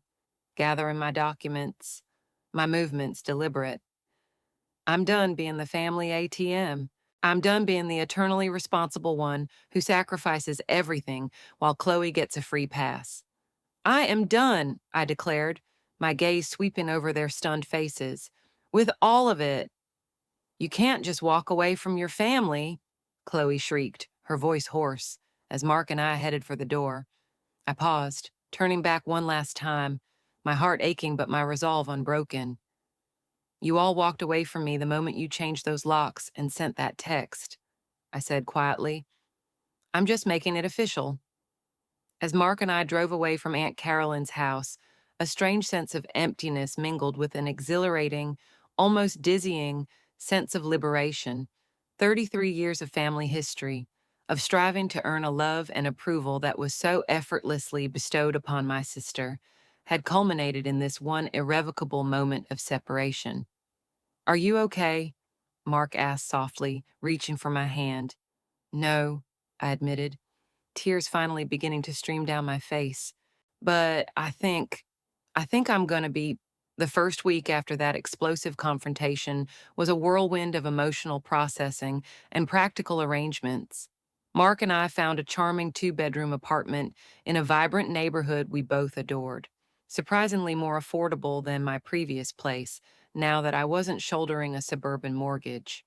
gathering my documents. my movements deliberate. I'm done being the family ATM. I'm done being the eternally responsible one who sacrifices everything while Chloe gets a free pass. I am done, I declared, my gaze sweeping over their stunned faces. With all of it. You can't just walk away from your family, Chloe shrieked, her voice hoarse, as Mark and I headed for the door. I paused, turning back one last time, my heart aching but my resolve unbroken. You all walked away from me the moment you changed those locks and sent that text, I said quietly. I'm just making it official. As Mark and I drove away from Aunt Carolyn's house, a strange sense of emptiness mingled with an exhilarating, almost dizzying sense of liberation. 33 years of family history, of striving to earn a love and approval that was so effortlessly bestowed upon my sister, had culminated in this one irrevocable moment of separation. Are you okay? Mark asked softly, reaching for my hand. No, I admitted, tears finally beginning to stream down my face. But I think I'm going to be. The first week after that explosive confrontation was a whirlwind of emotional processing and practical arrangements. Mark and I found a charming two-bedroom apartment in a vibrant neighborhood we both adored, surprisingly more affordable than my previous place, now that I wasn't shouldering a suburban mortgage.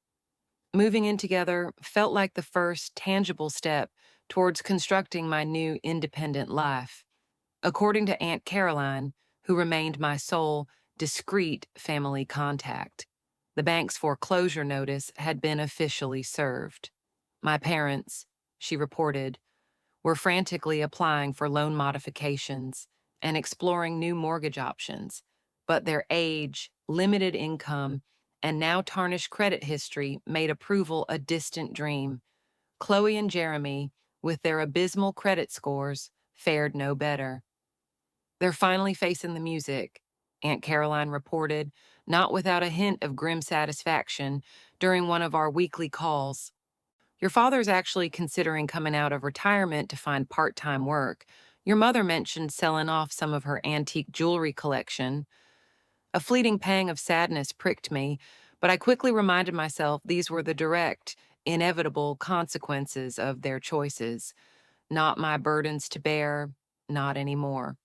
Moving in together felt like the first tangible step towards constructing my new independent life. According to Aunt Caroline, who remained my sole, discreet family contact, the bank's foreclosure notice had been officially served. My parents, she reported, were frantically applying for loan modifications and exploring new mortgage options, but their age, limited income, and now tarnished credit history made approval a distant dream. Chloe and Jeremy, with their abysmal credit scores, fared no better. They're finally facing the music, Aunt Caroline reported, not without a hint of grim satisfaction during one of our weekly calls. Your father's actually considering coming out of retirement to find part-time work. Your mother mentioned selling off some of her antique jewelry collection. A fleeting pang of sadness pricked me, but I quickly reminded myself these were the direct, inevitable consequences of their choices, not my burdens to bear, not anymore.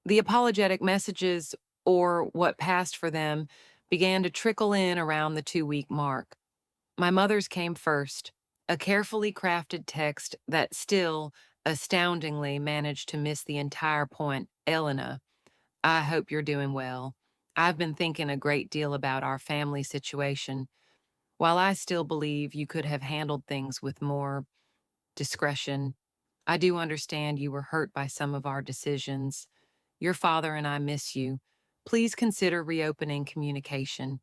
The apologetic messages, or what passed for them, began to trickle in around the 2-week mark. My mother's came first, a carefully crafted text that still, astoundingly, managed to miss the entire point. Elena, I hope you're doing well. I've been thinking a great deal about our family situation. While I still believe you could have handled things with more discretion, I do understand you were hurt by some of our decisions. Your father and I miss you. Please consider reopening communication.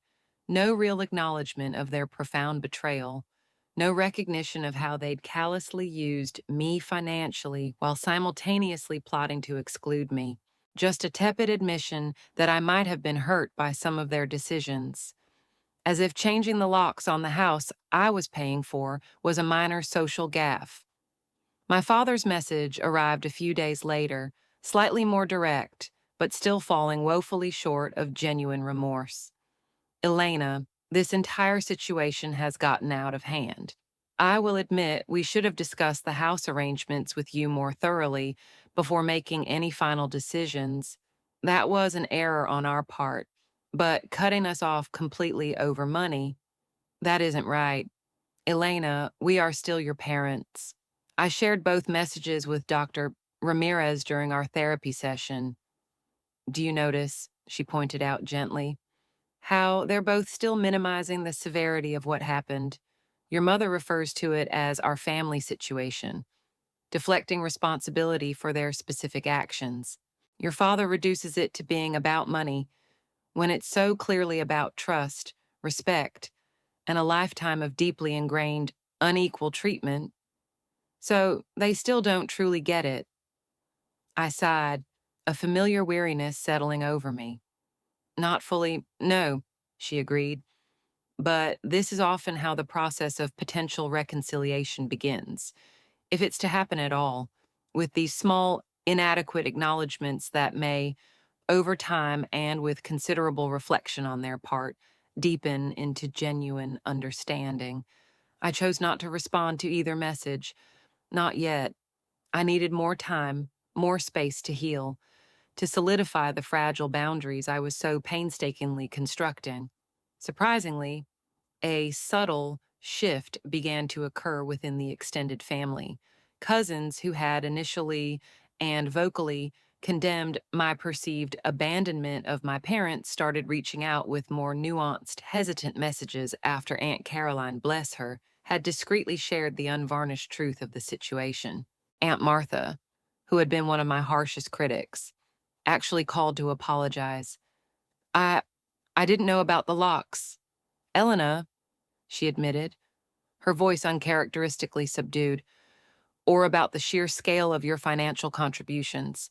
No real acknowledgement of their profound betrayal. No recognition of how they'd callously used me financially while simultaneously plotting to exclude me. Just a tepid admission that I might have been hurt by some of their decisions. As if changing the locks on the house I was paying for was a minor social gaffe. My father's message arrived a few days later, slightly more direct, but still falling woefully short of genuine remorse. Elena, this entire situation has gotten out of hand. I will admit we should have discussed the house arrangements with you more thoroughly before making any final decisions. That was an error on our part, but cutting us off completely over money, that isn't right. Elena, we are still your parents. I shared both messages with Dr. Ramirez during our therapy session. Do you notice, she pointed out gently, how they're both still minimizing the severity of what happened? Your mother refers to it as our family situation, deflecting responsibility for their specific actions. Your father reduces it to being about money, when it's so clearly about trust, respect, and a lifetime of deeply ingrained, unequal treatment. So they still don't truly get it. I sighed, a familiar weariness settling over me. Not fully, no, she agreed. But this is often how the process of potential reconciliation begins, if it's to happen at all, with these small, inadequate acknowledgments that may, Over time and with considerable reflection on their part, deepen into genuine understanding. I chose not to respond to either message. Not yet. I needed more time, more space to heal, to solidify the fragile boundaries I was so painstakingly constructing. Surprisingly, a subtle shift began to occur within the extended family. Cousins who had initially and vocally condemned my perceived abandonment of my parents started reaching out with more nuanced, hesitant messages after Aunt Caroline, bless her, had discreetly shared the unvarnished truth of the situation. Aunt Martha, who had been one of my harshest critics, actually called to apologize. I I didn't know about the locks. Elena, she admitted, her voice uncharacteristically subdued, or about the sheer scale of your financial contributions.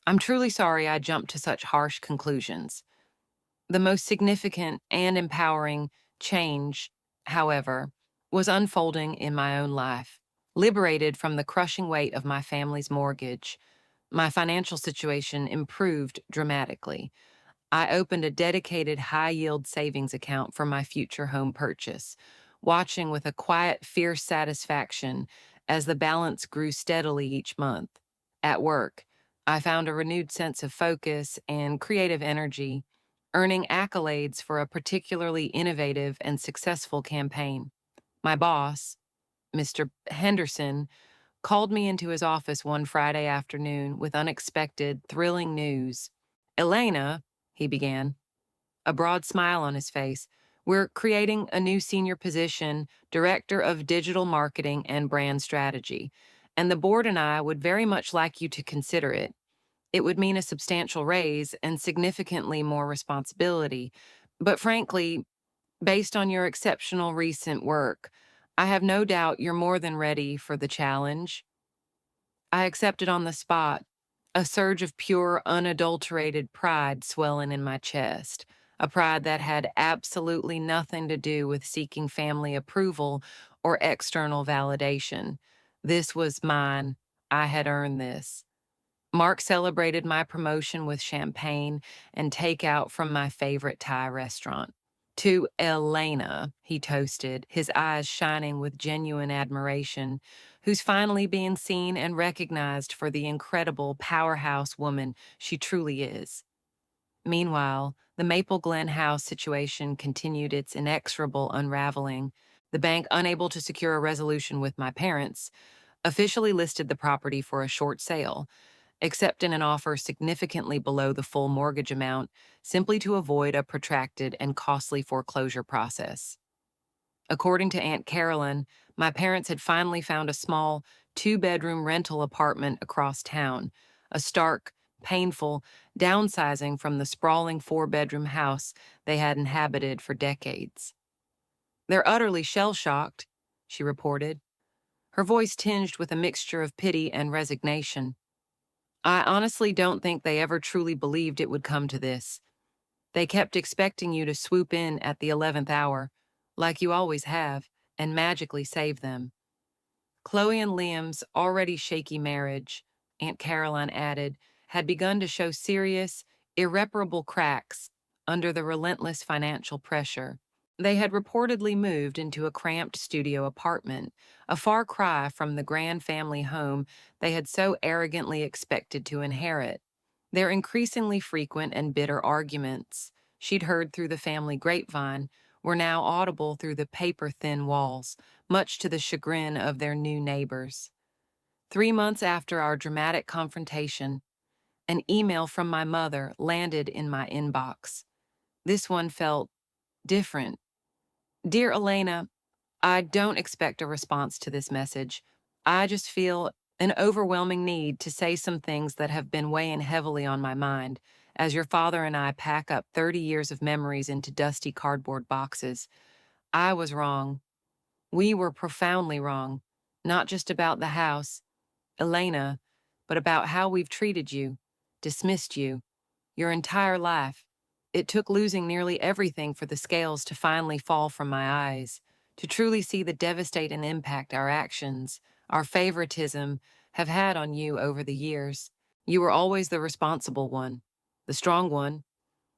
I'm truly sorry I jumped to such harsh conclusions. The most significant and empowering change, however, was unfolding in my own life. Liberated from the crushing weight of my family's mortgage, my financial situation improved dramatically. I opened a dedicated high-yield savings account for my future home purchase, watching with a quiet, fierce satisfaction as the balance grew steadily each month. At work, I found a renewed sense of focus and creative energy, earning accolades for a particularly innovative and successful campaign. My boss, Mr. Henderson, called me into his office one Friday afternoon with unexpected, thrilling news. Elena, he began, a broad smile on his face, we're creating a new senior position, Director of Digital Marketing and Brand Strategy, and the board and I would very much like you to consider it. It would mean a substantial raise and significantly more responsibility. But frankly, based on your exceptional recent work, I have no doubt you're more than ready for the challenge. I accepted on the spot, a surge of pure, unadulterated pride swelling in my chest, a pride that had absolutely nothing to do with seeking family approval or external validation. This was mine. I had earned this. Mark celebrated my promotion with champagne and takeout from my favorite Thai restaurant. To Elena, he toasted, his eyes shining with genuine admiration, who's finally being seen and recognized for the incredible powerhouse woman she truly is. Meanwhile, the Maple Glen house situation continued its inexorable unraveling. The bank, unable to secure a resolution with my parents, officially listed the property for a short sale, accepting an offer significantly below the full mortgage amount simply to avoid a protracted and costly foreclosure process. According to Aunt Carolyn, my parents had finally found a small, two-bedroom rental apartment across town, a stark, painful downsizing from the sprawling four-bedroom house they had inhabited for decades. They're utterly shell-shocked, she reported, her voice tinged with a mixture of pity and resignation. I honestly don't think they ever truly believed it would come to this. They kept expecting you to swoop in at the 11th hour, like you always have, and magically save them. Chloe and Liam's already shaky marriage, Aunt Caroline added, had begun to show serious, irreparable cracks under the relentless financial pressure. They had reportedly moved into a cramped studio apartment, a far cry from the grand family home they had so arrogantly expected to inherit. Their increasingly frequent and bitter arguments, she'd heard through the family grapevine, were now audible through the paper-thin walls, much to the chagrin of their new neighbors. 3 months after our dramatic confrontation, an email from my mother landed in my inbox. This one felt different. Dear Elena, I don't expect a response to this message. I just feel an overwhelming need to say some things that have been weighing heavily on my mind as your father and I pack up 30 years of memories into dusty cardboard boxes. I was wrong. We were profoundly wrong, not just about the house, Elena, but about how we've treated you, dismissed you, your entire life. It took losing nearly everything for the scales to finally fall from my eyes, to truly see the devastating impact our actions, our favoritism, have had on you over the years. You were always the responsible one, the strong one,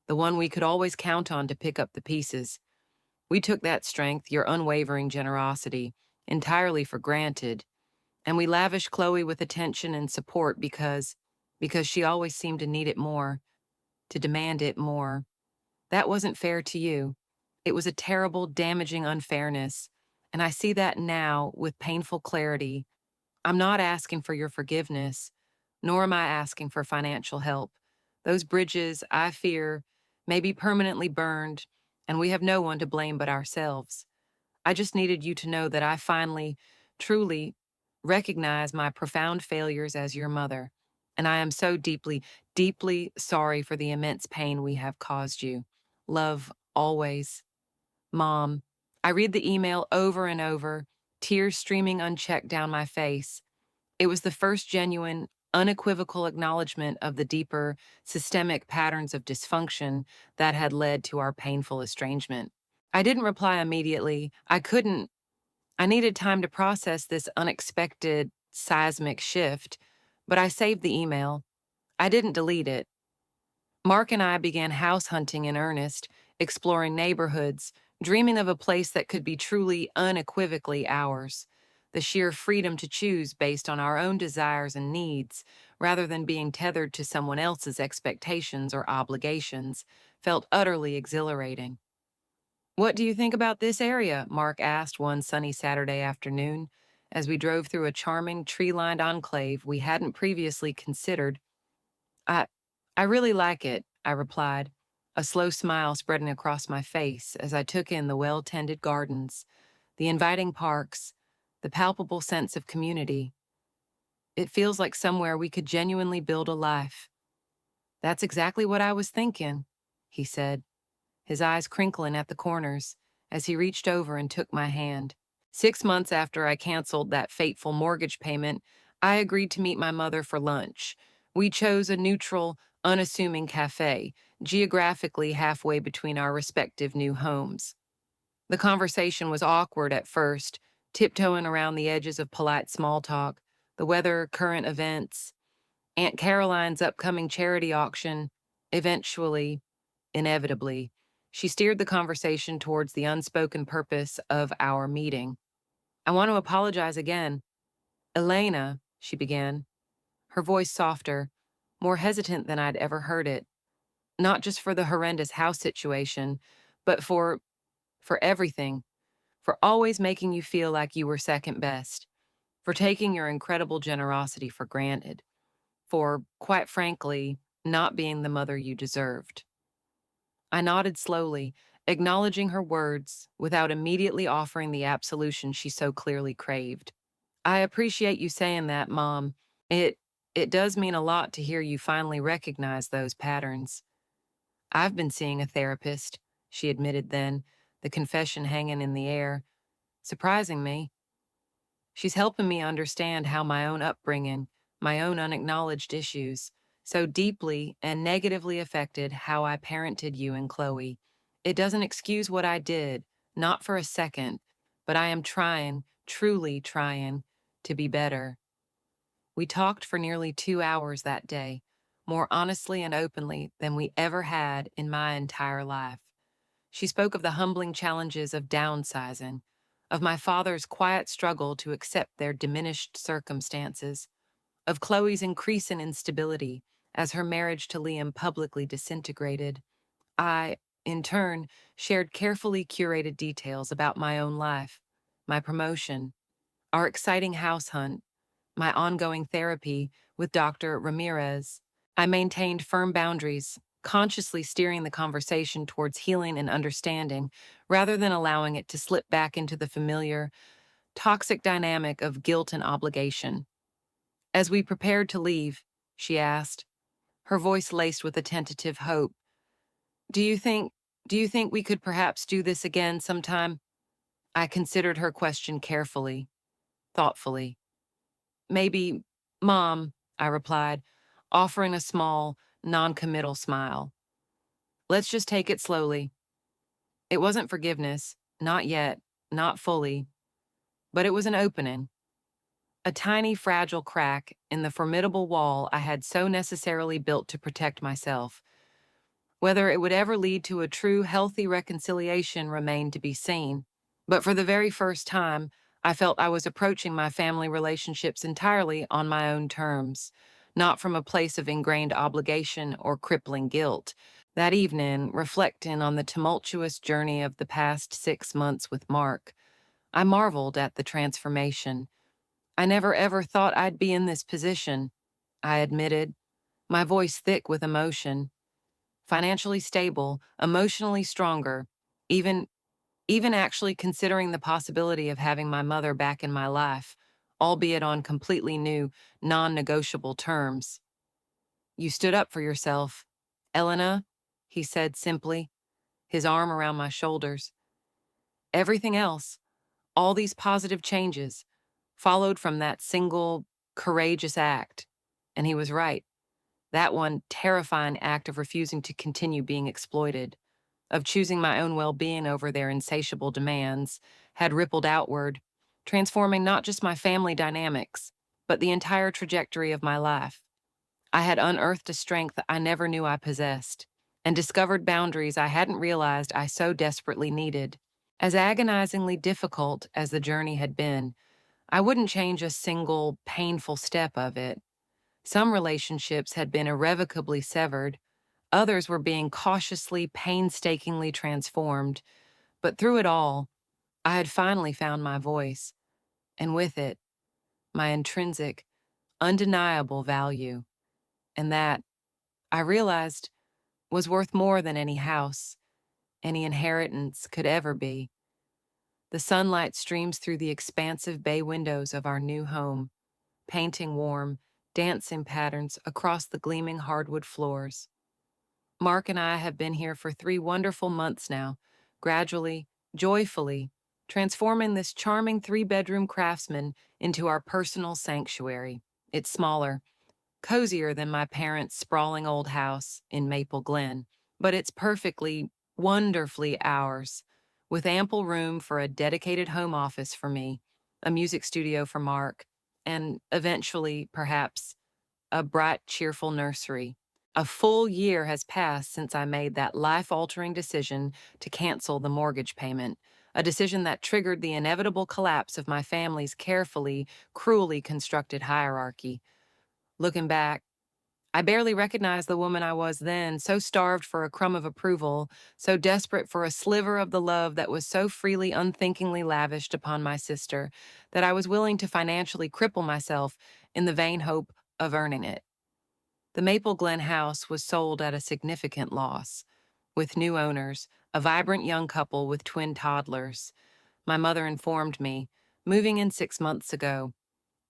the one we could always count on to pick up the pieces. We took that strength, your unwavering generosity, entirely for granted, and we lavished Chloe with attention and support because she always seemed to need it more, to demand it more. That wasn't fair to you. It was a terrible, damaging unfairness, and I see that now with painful clarity. I'm not asking for your forgiveness, nor am I asking for financial help. Those bridges, I fear, may be permanently burned, and we have no one to blame but ourselves. I just needed you to know that I finally, truly recognize my profound failures as your mother, and I am so deeply, deeply sorry for the immense pain we have caused you. Love, always. Mom. I read the email over and over, tears streaming unchecked down my face. It was the first genuine, unequivocal acknowledgement of the deeper, systemic patterns of dysfunction that had led to our painful estrangement. I didn't reply immediately. I couldn't. I needed time to process this unexpected, seismic shift, but I saved the email. I didn't delete it. Mark and I began house hunting in earnest, exploring neighborhoods, dreaming of a place that could be truly, unequivocally ours. The sheer freedom to choose based on our own desires and needs, rather than being tethered to someone else's expectations or obligations, felt utterly exhilarating. "What do you think about this area?" Mark asked one sunny Saturday afternoon, as we drove through a charming, tree-lined enclave we hadn't previously considered. I, I really like it," I replied, a slow smile spreading across my face as I took in the well-tended gardens, the inviting parks, the palpable sense of community. "It feels like somewhere we could genuinely build a life." "That's exactly what I was thinking," he said, his eyes crinkling at the corners as he reached over and took my hand. 6 months after I canceled that fateful mortgage payment, I agreed to meet my mother for lunch. We chose a neutral, unassuming cafe, geographically halfway between our respective new homes. The conversation was awkward at first, tiptoeing around the edges of polite small talk, the weather, current events, Aunt Caroline's upcoming charity auction. Eventually, inevitably, she steered the conversation towards the unspoken purpose of our meeting. "I want to apologize again. Elena," she began, her voice softer, more hesitant than I'd ever heard it, "not just for the horrendous house situation, but for everything, for always making you feel like you were second best, for taking your incredible generosity for granted, for, quite frankly, not being the mother you deserved." I nodded slowly, acknowledging her words without immediately offering the absolution she so clearly craved. "I appreciate you saying that, Mom. It it does mean a lot to hear you finally recognize those patterns." "I've been seeing a therapist," she admitted then, the confession hanging in the air, surprising me. "She's helping me understand how my own upbringing, my own unacknowledged issues, so deeply and negatively affected how I parented you and Chloe. It doesn't excuse what I did, not for a second, but I am trying, truly trying, to be better." We talked for nearly 2 hours that day, more honestly and openly than we ever had in my entire life. She spoke of the humbling challenges of downsizing, of my father's quiet struggle to accept their diminished circumstances, of Chloe's increasing instability as her marriage to Liam publicly disintegrated. I, in turn, shared carefully curated details about my own life, my promotion, our exciting house hunt, my ongoing therapy with Dr. Ramirez. I maintained firm boundaries, consciously steering the conversation towards healing and understanding, rather than allowing it to slip back into the familiar, toxic dynamic of guilt and obligation. As we prepared to leave, she asked, her voice laced with a tentative hope, "Do you think, do you think we could perhaps do this again sometime?" I considered her question carefully, thoughtfully. "Maybe, Mom," I replied, offering a small, non-committal smile. "Let's just take it slowly." It wasn't forgiveness, not yet, not fully, but it was an opening, a tiny, fragile crack in the formidable wall I had so necessarily built to protect myself, Whether it would ever lead to a true, healthy reconciliation remained to be seen. But for the very first time, I felt I was approaching my family relationships entirely on my own terms, not from a place of ingrained obligation or crippling guilt. That evening, reflecting on the tumultuous journey of the past 6 months with Mark, I marveled at the transformation. I never ever thought I'd be in this position, I admitted, my voice thick with emotion. Financially stable, emotionally stronger, even even actually considering the possibility of having my mother back in my life, albeit on completely new, non-negotiable terms. You stood up for yourself, Elena, he said simply, his arm around my shoulders. Everything else, all these positive changes, followed from that single, courageous act. And he was right. That one terrifying act of refusing to continue being exploited, of choosing my own well-being over their insatiable demands, had rippled outward, transforming not just my family dynamics, but the entire trajectory of my life. I had unearthed a strength I never knew I possessed, and discovered boundaries I hadn't realized I so desperately needed. As agonizingly difficult as the journey had been, I wouldn't change a single painful step of it. Some relationships had been irrevocably severed, others were being cautiously, painstakingly transformed, but through it all, I had finally found my voice, and with it, my intrinsic, undeniable value. And that, I realized, was worth more than any house, any inheritance could ever be. The sunlight streams through the expansive bay windows of our new home, painting warm, dancing patterns across the gleaming hardwood floors. Mark and I have been here for 3 wonderful months now, gradually, joyfully, transforming this charming 3-bedroom craftsman into our personal sanctuary. It's smaller, cozier than my parents' sprawling old house in Maple Glen, but it's perfectly, wonderfully ours, with ample room for a dedicated home office for me, a music studio for Mark, and eventually, perhaps, a bright, cheerful nursery. A full year has passed since I made that life-altering decision to cancel the mortgage payment, a decision that triggered the inevitable collapse of my family's carefully, cruelly constructed hierarchy. Looking back, I barely recognized the woman I was then, so starved for a crumb of approval, so desperate for a sliver of the love that was so freely, unthinkingly lavished upon my sister, that I was willing to financially cripple myself in the vain hope of earning it. The Maple Glen house was sold at a significant loss, with new owners, a vibrant young couple with twin toddlers. My mother informed me, moving in 6 months ago.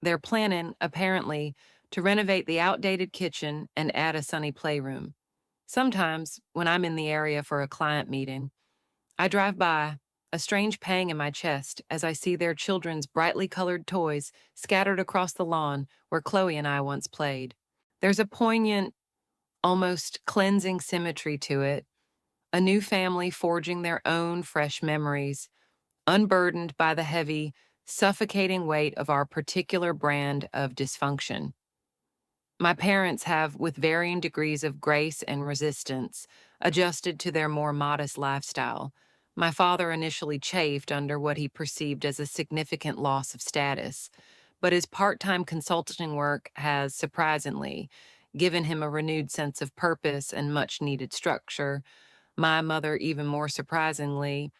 They're planning, apparently, to renovate the outdated kitchen and add a sunny playroom. Sometimes, when I'm in the area for a client meeting, I drive by, a strange pang in my chest as I see their children's brightly colored toys scattered across the lawn where Chloe and I once played. There's a poignant, almost cleansing symmetry to it, a new family forging their own fresh memories, unburdened by the heavy, suffocating weight of our particular brand of dysfunction. My parents have, with varying degrees of grace and resistance, adjusted to their more modest lifestyle. My father initially chafed under what he perceived as a significant loss of status, but his part-time consulting work has, surprisingly, given him a renewed sense of purpose and much-needed structure. My mother, even more surprisingly,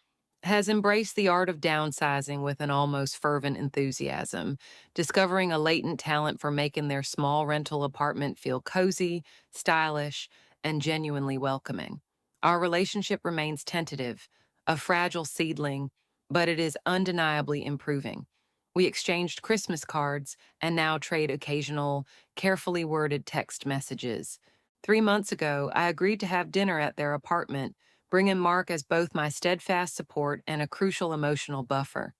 has embraced the art of downsizing with an almost fervent enthusiasm, discovering a latent talent for making their small rental apartment feel cozy, stylish, and genuinely welcoming. Our relationship remains tentative, a fragile seedling, but it is undeniably improving. We exchanged Christmas cards and now trade occasional, carefully worded text messages. 3 months ago, I agreed to have dinner at their apartment, bringing Mark as both my steadfast support and a crucial emotional buffer.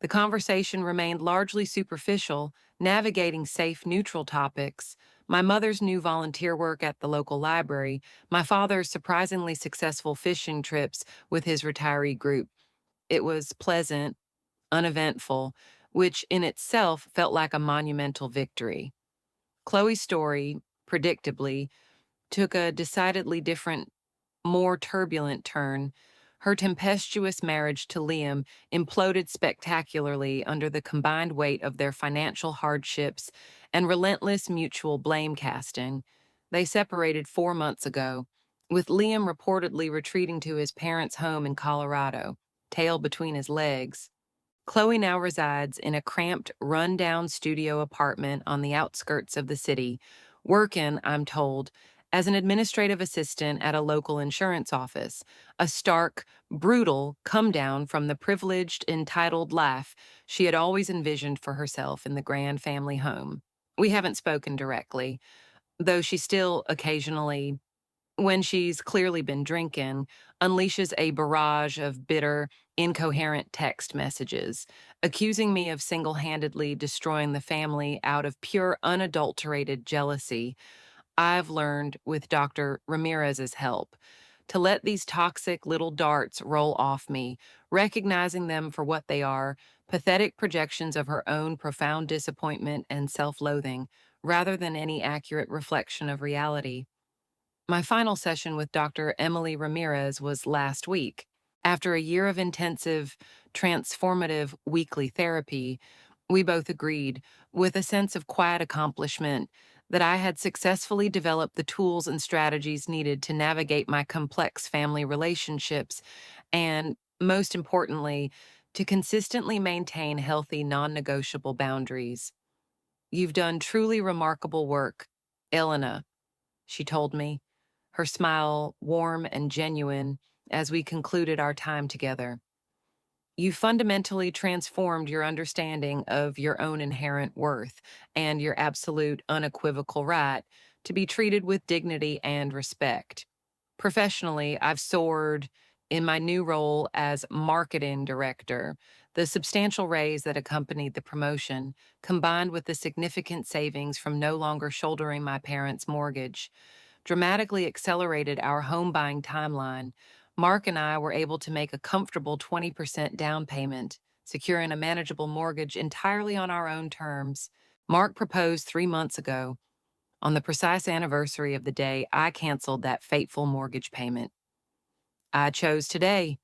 The conversation remained largely superficial, navigating safe, neutral topics: my mother's new volunteer work at the local library, my father's surprisingly successful fishing trips with his retiree group. It was pleasant, uneventful, which in itself felt like a monumental victory. Chloe's story, predictably, took a decidedly different more turbulent turn, her tempestuous marriage to Liam imploded spectacularly under the combined weight of their financial hardships and relentless mutual blame casting. They separated 4 months ago, with Liam reportedly retreating to his parents' home in Colorado, tail between his legs. Chloe now resides in a cramped, run-down studio apartment on the outskirts of the city, working, I'm told, as an administrative assistant at a local insurance office, a stark, brutal come-down from the privileged, entitled life she had always envisioned for herself in the grand family home. We haven't spoken directly, though she still occasionally, when she's clearly been drinking, unleashes a barrage of bitter, incoherent text messages, accusing me of single handedly destroying the family out of pure, unadulterated jealousy. I've learned, with Dr. Ramirez's help, to let these toxic little darts roll off me, recognizing them for what they are, pathetic projections of her own profound disappointment and self loathing, rather than any accurate reflection of reality. My final session with Dr. Emily Ramirez was last week. After a year of intensive, transformative weekly therapy, we both agreed, with a sense of quiet accomplishment, that I had successfully developed the tools and strategies needed to navigate my complex family relationships and, most importantly, to consistently maintain healthy, non negotiable boundaries. You've done truly remarkable work, Elena, she told me, her smile warm and genuine as we concluded our time together. You fundamentally transformed your understanding of your own inherent worth and your absolute unequivocal right to be treated with dignity and respect. Professionally, I've soared in my new role as marketing director. The substantial raise that accompanied the promotion, combined with the significant savings from no longer shouldering my parents' mortgage, dramatically accelerated our home buying timeline. Mark and I were able to make a comfortable 20% down payment, securing a manageable mortgage entirely on our own terms. Mark proposed 3 months ago, on the precise anniversary of the day I canceled that fateful mortgage payment. I chose today,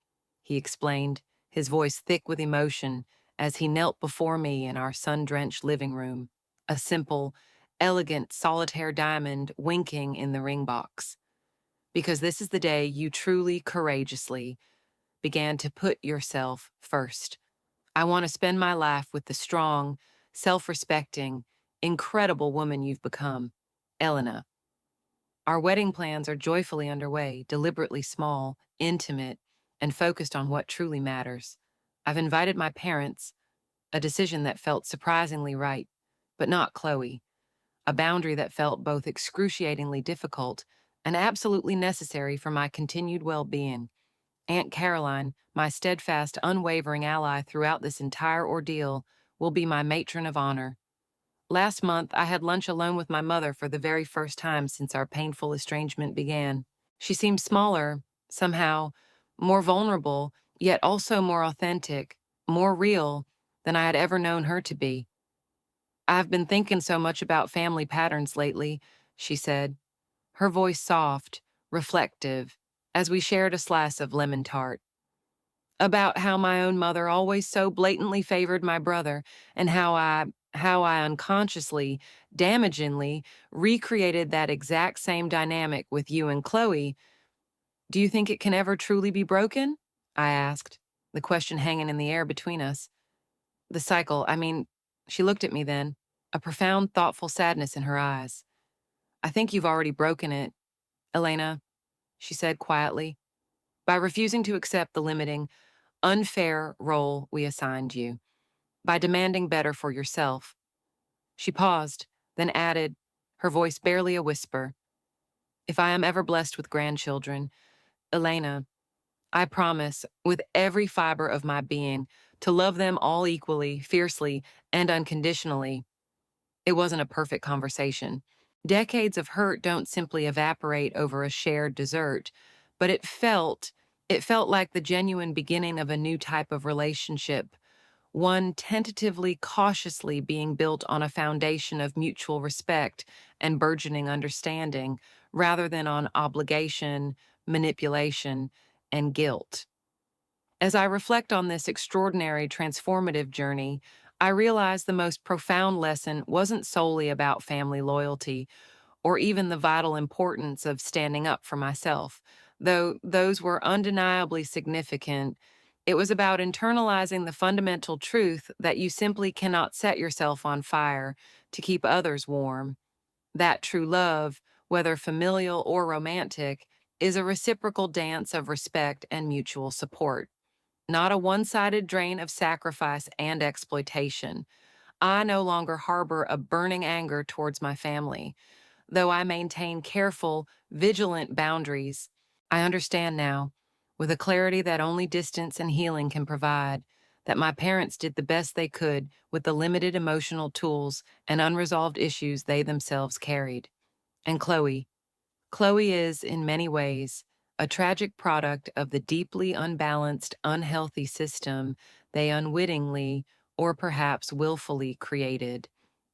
he explained, his voice thick with emotion as he knelt before me in our sun-drenched living room, a simple, elegant solitaire diamond winking in the ring box. Because this is the day you truly, courageously began to put yourself first. I want to spend my life with the strong, self-respecting, incredible woman you've become, Elena. Our wedding plans are joyfully underway, deliberately small, intimate, and focused on what truly matters. I've invited my parents, a decision that felt surprisingly right, but not Chloe, a boundary that felt both excruciatingly difficult and absolutely necessary for my continued well-being. Aunt Caroline, my steadfast, unwavering ally throughout this entire ordeal, will be my matron of honor. Last month, I had lunch alone with my mother for the very first time since our painful estrangement began. She seemed smaller, somehow, more vulnerable, yet also more authentic, more real than I had ever known her to be. I've been thinking so much about family patterns lately, she said, her voice soft, reflective, as we shared a slice of lemon tart. About how my own mother always so blatantly favored my brother and how I unconsciously, damagingly recreated that exact same dynamic with you and Chloe. Do you think it can ever truly be broken? I asked, the question hanging in the air between us. The cycle, I mean, she looked at me then, a profound, thoughtful sadness in her eyes. I think you've already broken it, Elena, she said quietly, by refusing to accept the limiting, unfair role we assigned you, by demanding better for yourself. She paused, then added, her voice barely a whisper, if I am ever blessed with grandchildren, Elena, I promise, with every fiber of my being, to love them all equally, fiercely, and unconditionally. It wasn't a perfect conversation. Decades of hurt don't simply evaporate over a shared dessert, but it felt like the genuine beginning of a new type of relationship, one tentatively, cautiously being built on a foundation of mutual respect and burgeoning understanding, rather than on obligation, manipulation, and guilt. As I reflect on this extraordinary transformative journey, I realize the most profound lesson wasn't solely about family loyalty or even the vital importance of standing up for myself. Though those were undeniably significant, it was about internalizing the fundamental truth that you simply cannot set yourself on fire to keep others warm. That true love, whether familial or romantic, is a reciprocal dance of respect and mutual support, not a one sided drain of sacrifice and exploitation. I no longer harbor a burning anger towards my family. Though I maintain careful, vigilant boundaries, I understand now, with a clarity that only distance and healing can provide, that my parents did the best they could with the limited emotional tools and unresolved issues they themselves carried. And Chloe is, in many ways, a tragic product of the deeply unbalanced, unhealthy system they unwittingly, or perhaps willfully, created.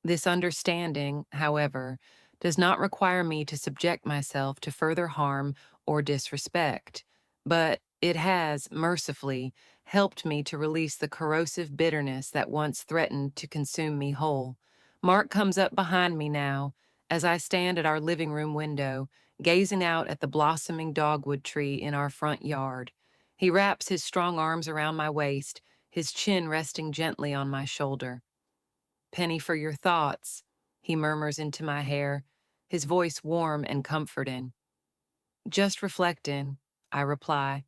This understanding, however, does not require me to subject myself to further harm or disrespect, but it has, mercifully, helped me to release the corrosive bitterness that once threatened to consume me whole. Mark comes up behind me now as I stand at our living room window, gazing out at the blossoming dogwood tree in our front yard. He wraps his strong arms around my waist, his chin resting gently on my shoulder. "Penny for your thoughts," he murmurs into my hair, his voice warm and comforting. "Just reflecting," I reply,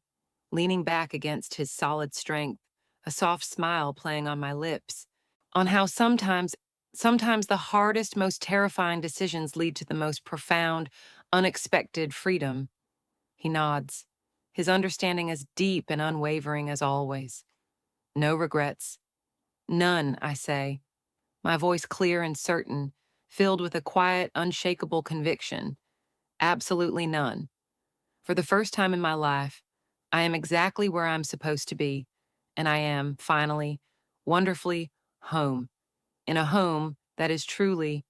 leaning back against his solid strength, a soft smile playing on my lips, on how sometimes the hardest, most terrifying decisions lead to the most profound, unexpected freedom. He nods, his understanding as deep and unwavering as always. No regrets. None, I say, my voice clear and certain, filled with a quiet, unshakable conviction. Absolutely none. For the first time in my life, I am exactly where I'm supposed to be, and I am, finally, wonderfully, home. In a home that is truly,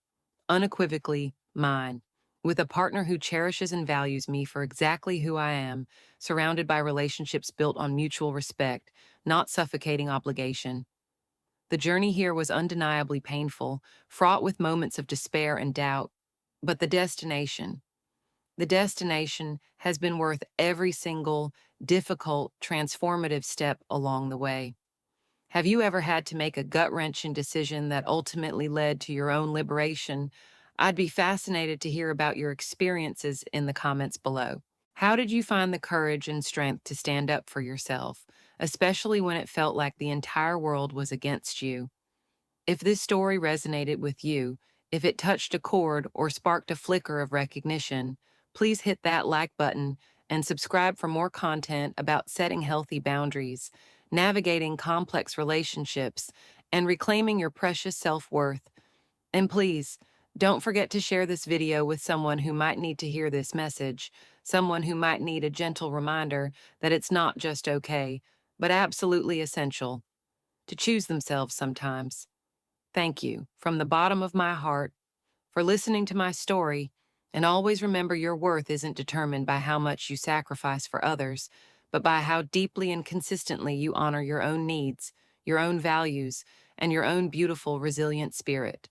unequivocally mine, with a partner who cherishes and values me for exactly who I am, surrounded by relationships built on mutual respect, not suffocating obligation. The journey here was undeniably painful, fraught with moments of despair and doubt, but the destination has been worth every single, difficult, transformative step along the way. Have you ever had to make a gut-wrenching decision that ultimately led to your own liberation? I'd be fascinated to hear about your experiences in the comments below. How did you find the courage and strength to stand up for yourself, especially when it felt like the entire world was against you? If this story resonated with you, if it touched a chord or sparked a flicker of recognition, please hit that like button and subscribe for more content about setting healthy boundaries, navigating complex relationships, and reclaiming your precious self-worth. And please, don't forget to share this video with someone who might need to hear this message, someone who might need a gentle reminder that it's not just okay, but absolutely essential to choose themselves sometimes. Thank you, from the bottom of my heart, for listening to my story, and always remember your worth isn't determined by how much you sacrifice for others, but by how deeply and consistently you honor your own needs, your own values, and your own beautiful, resilient spirit.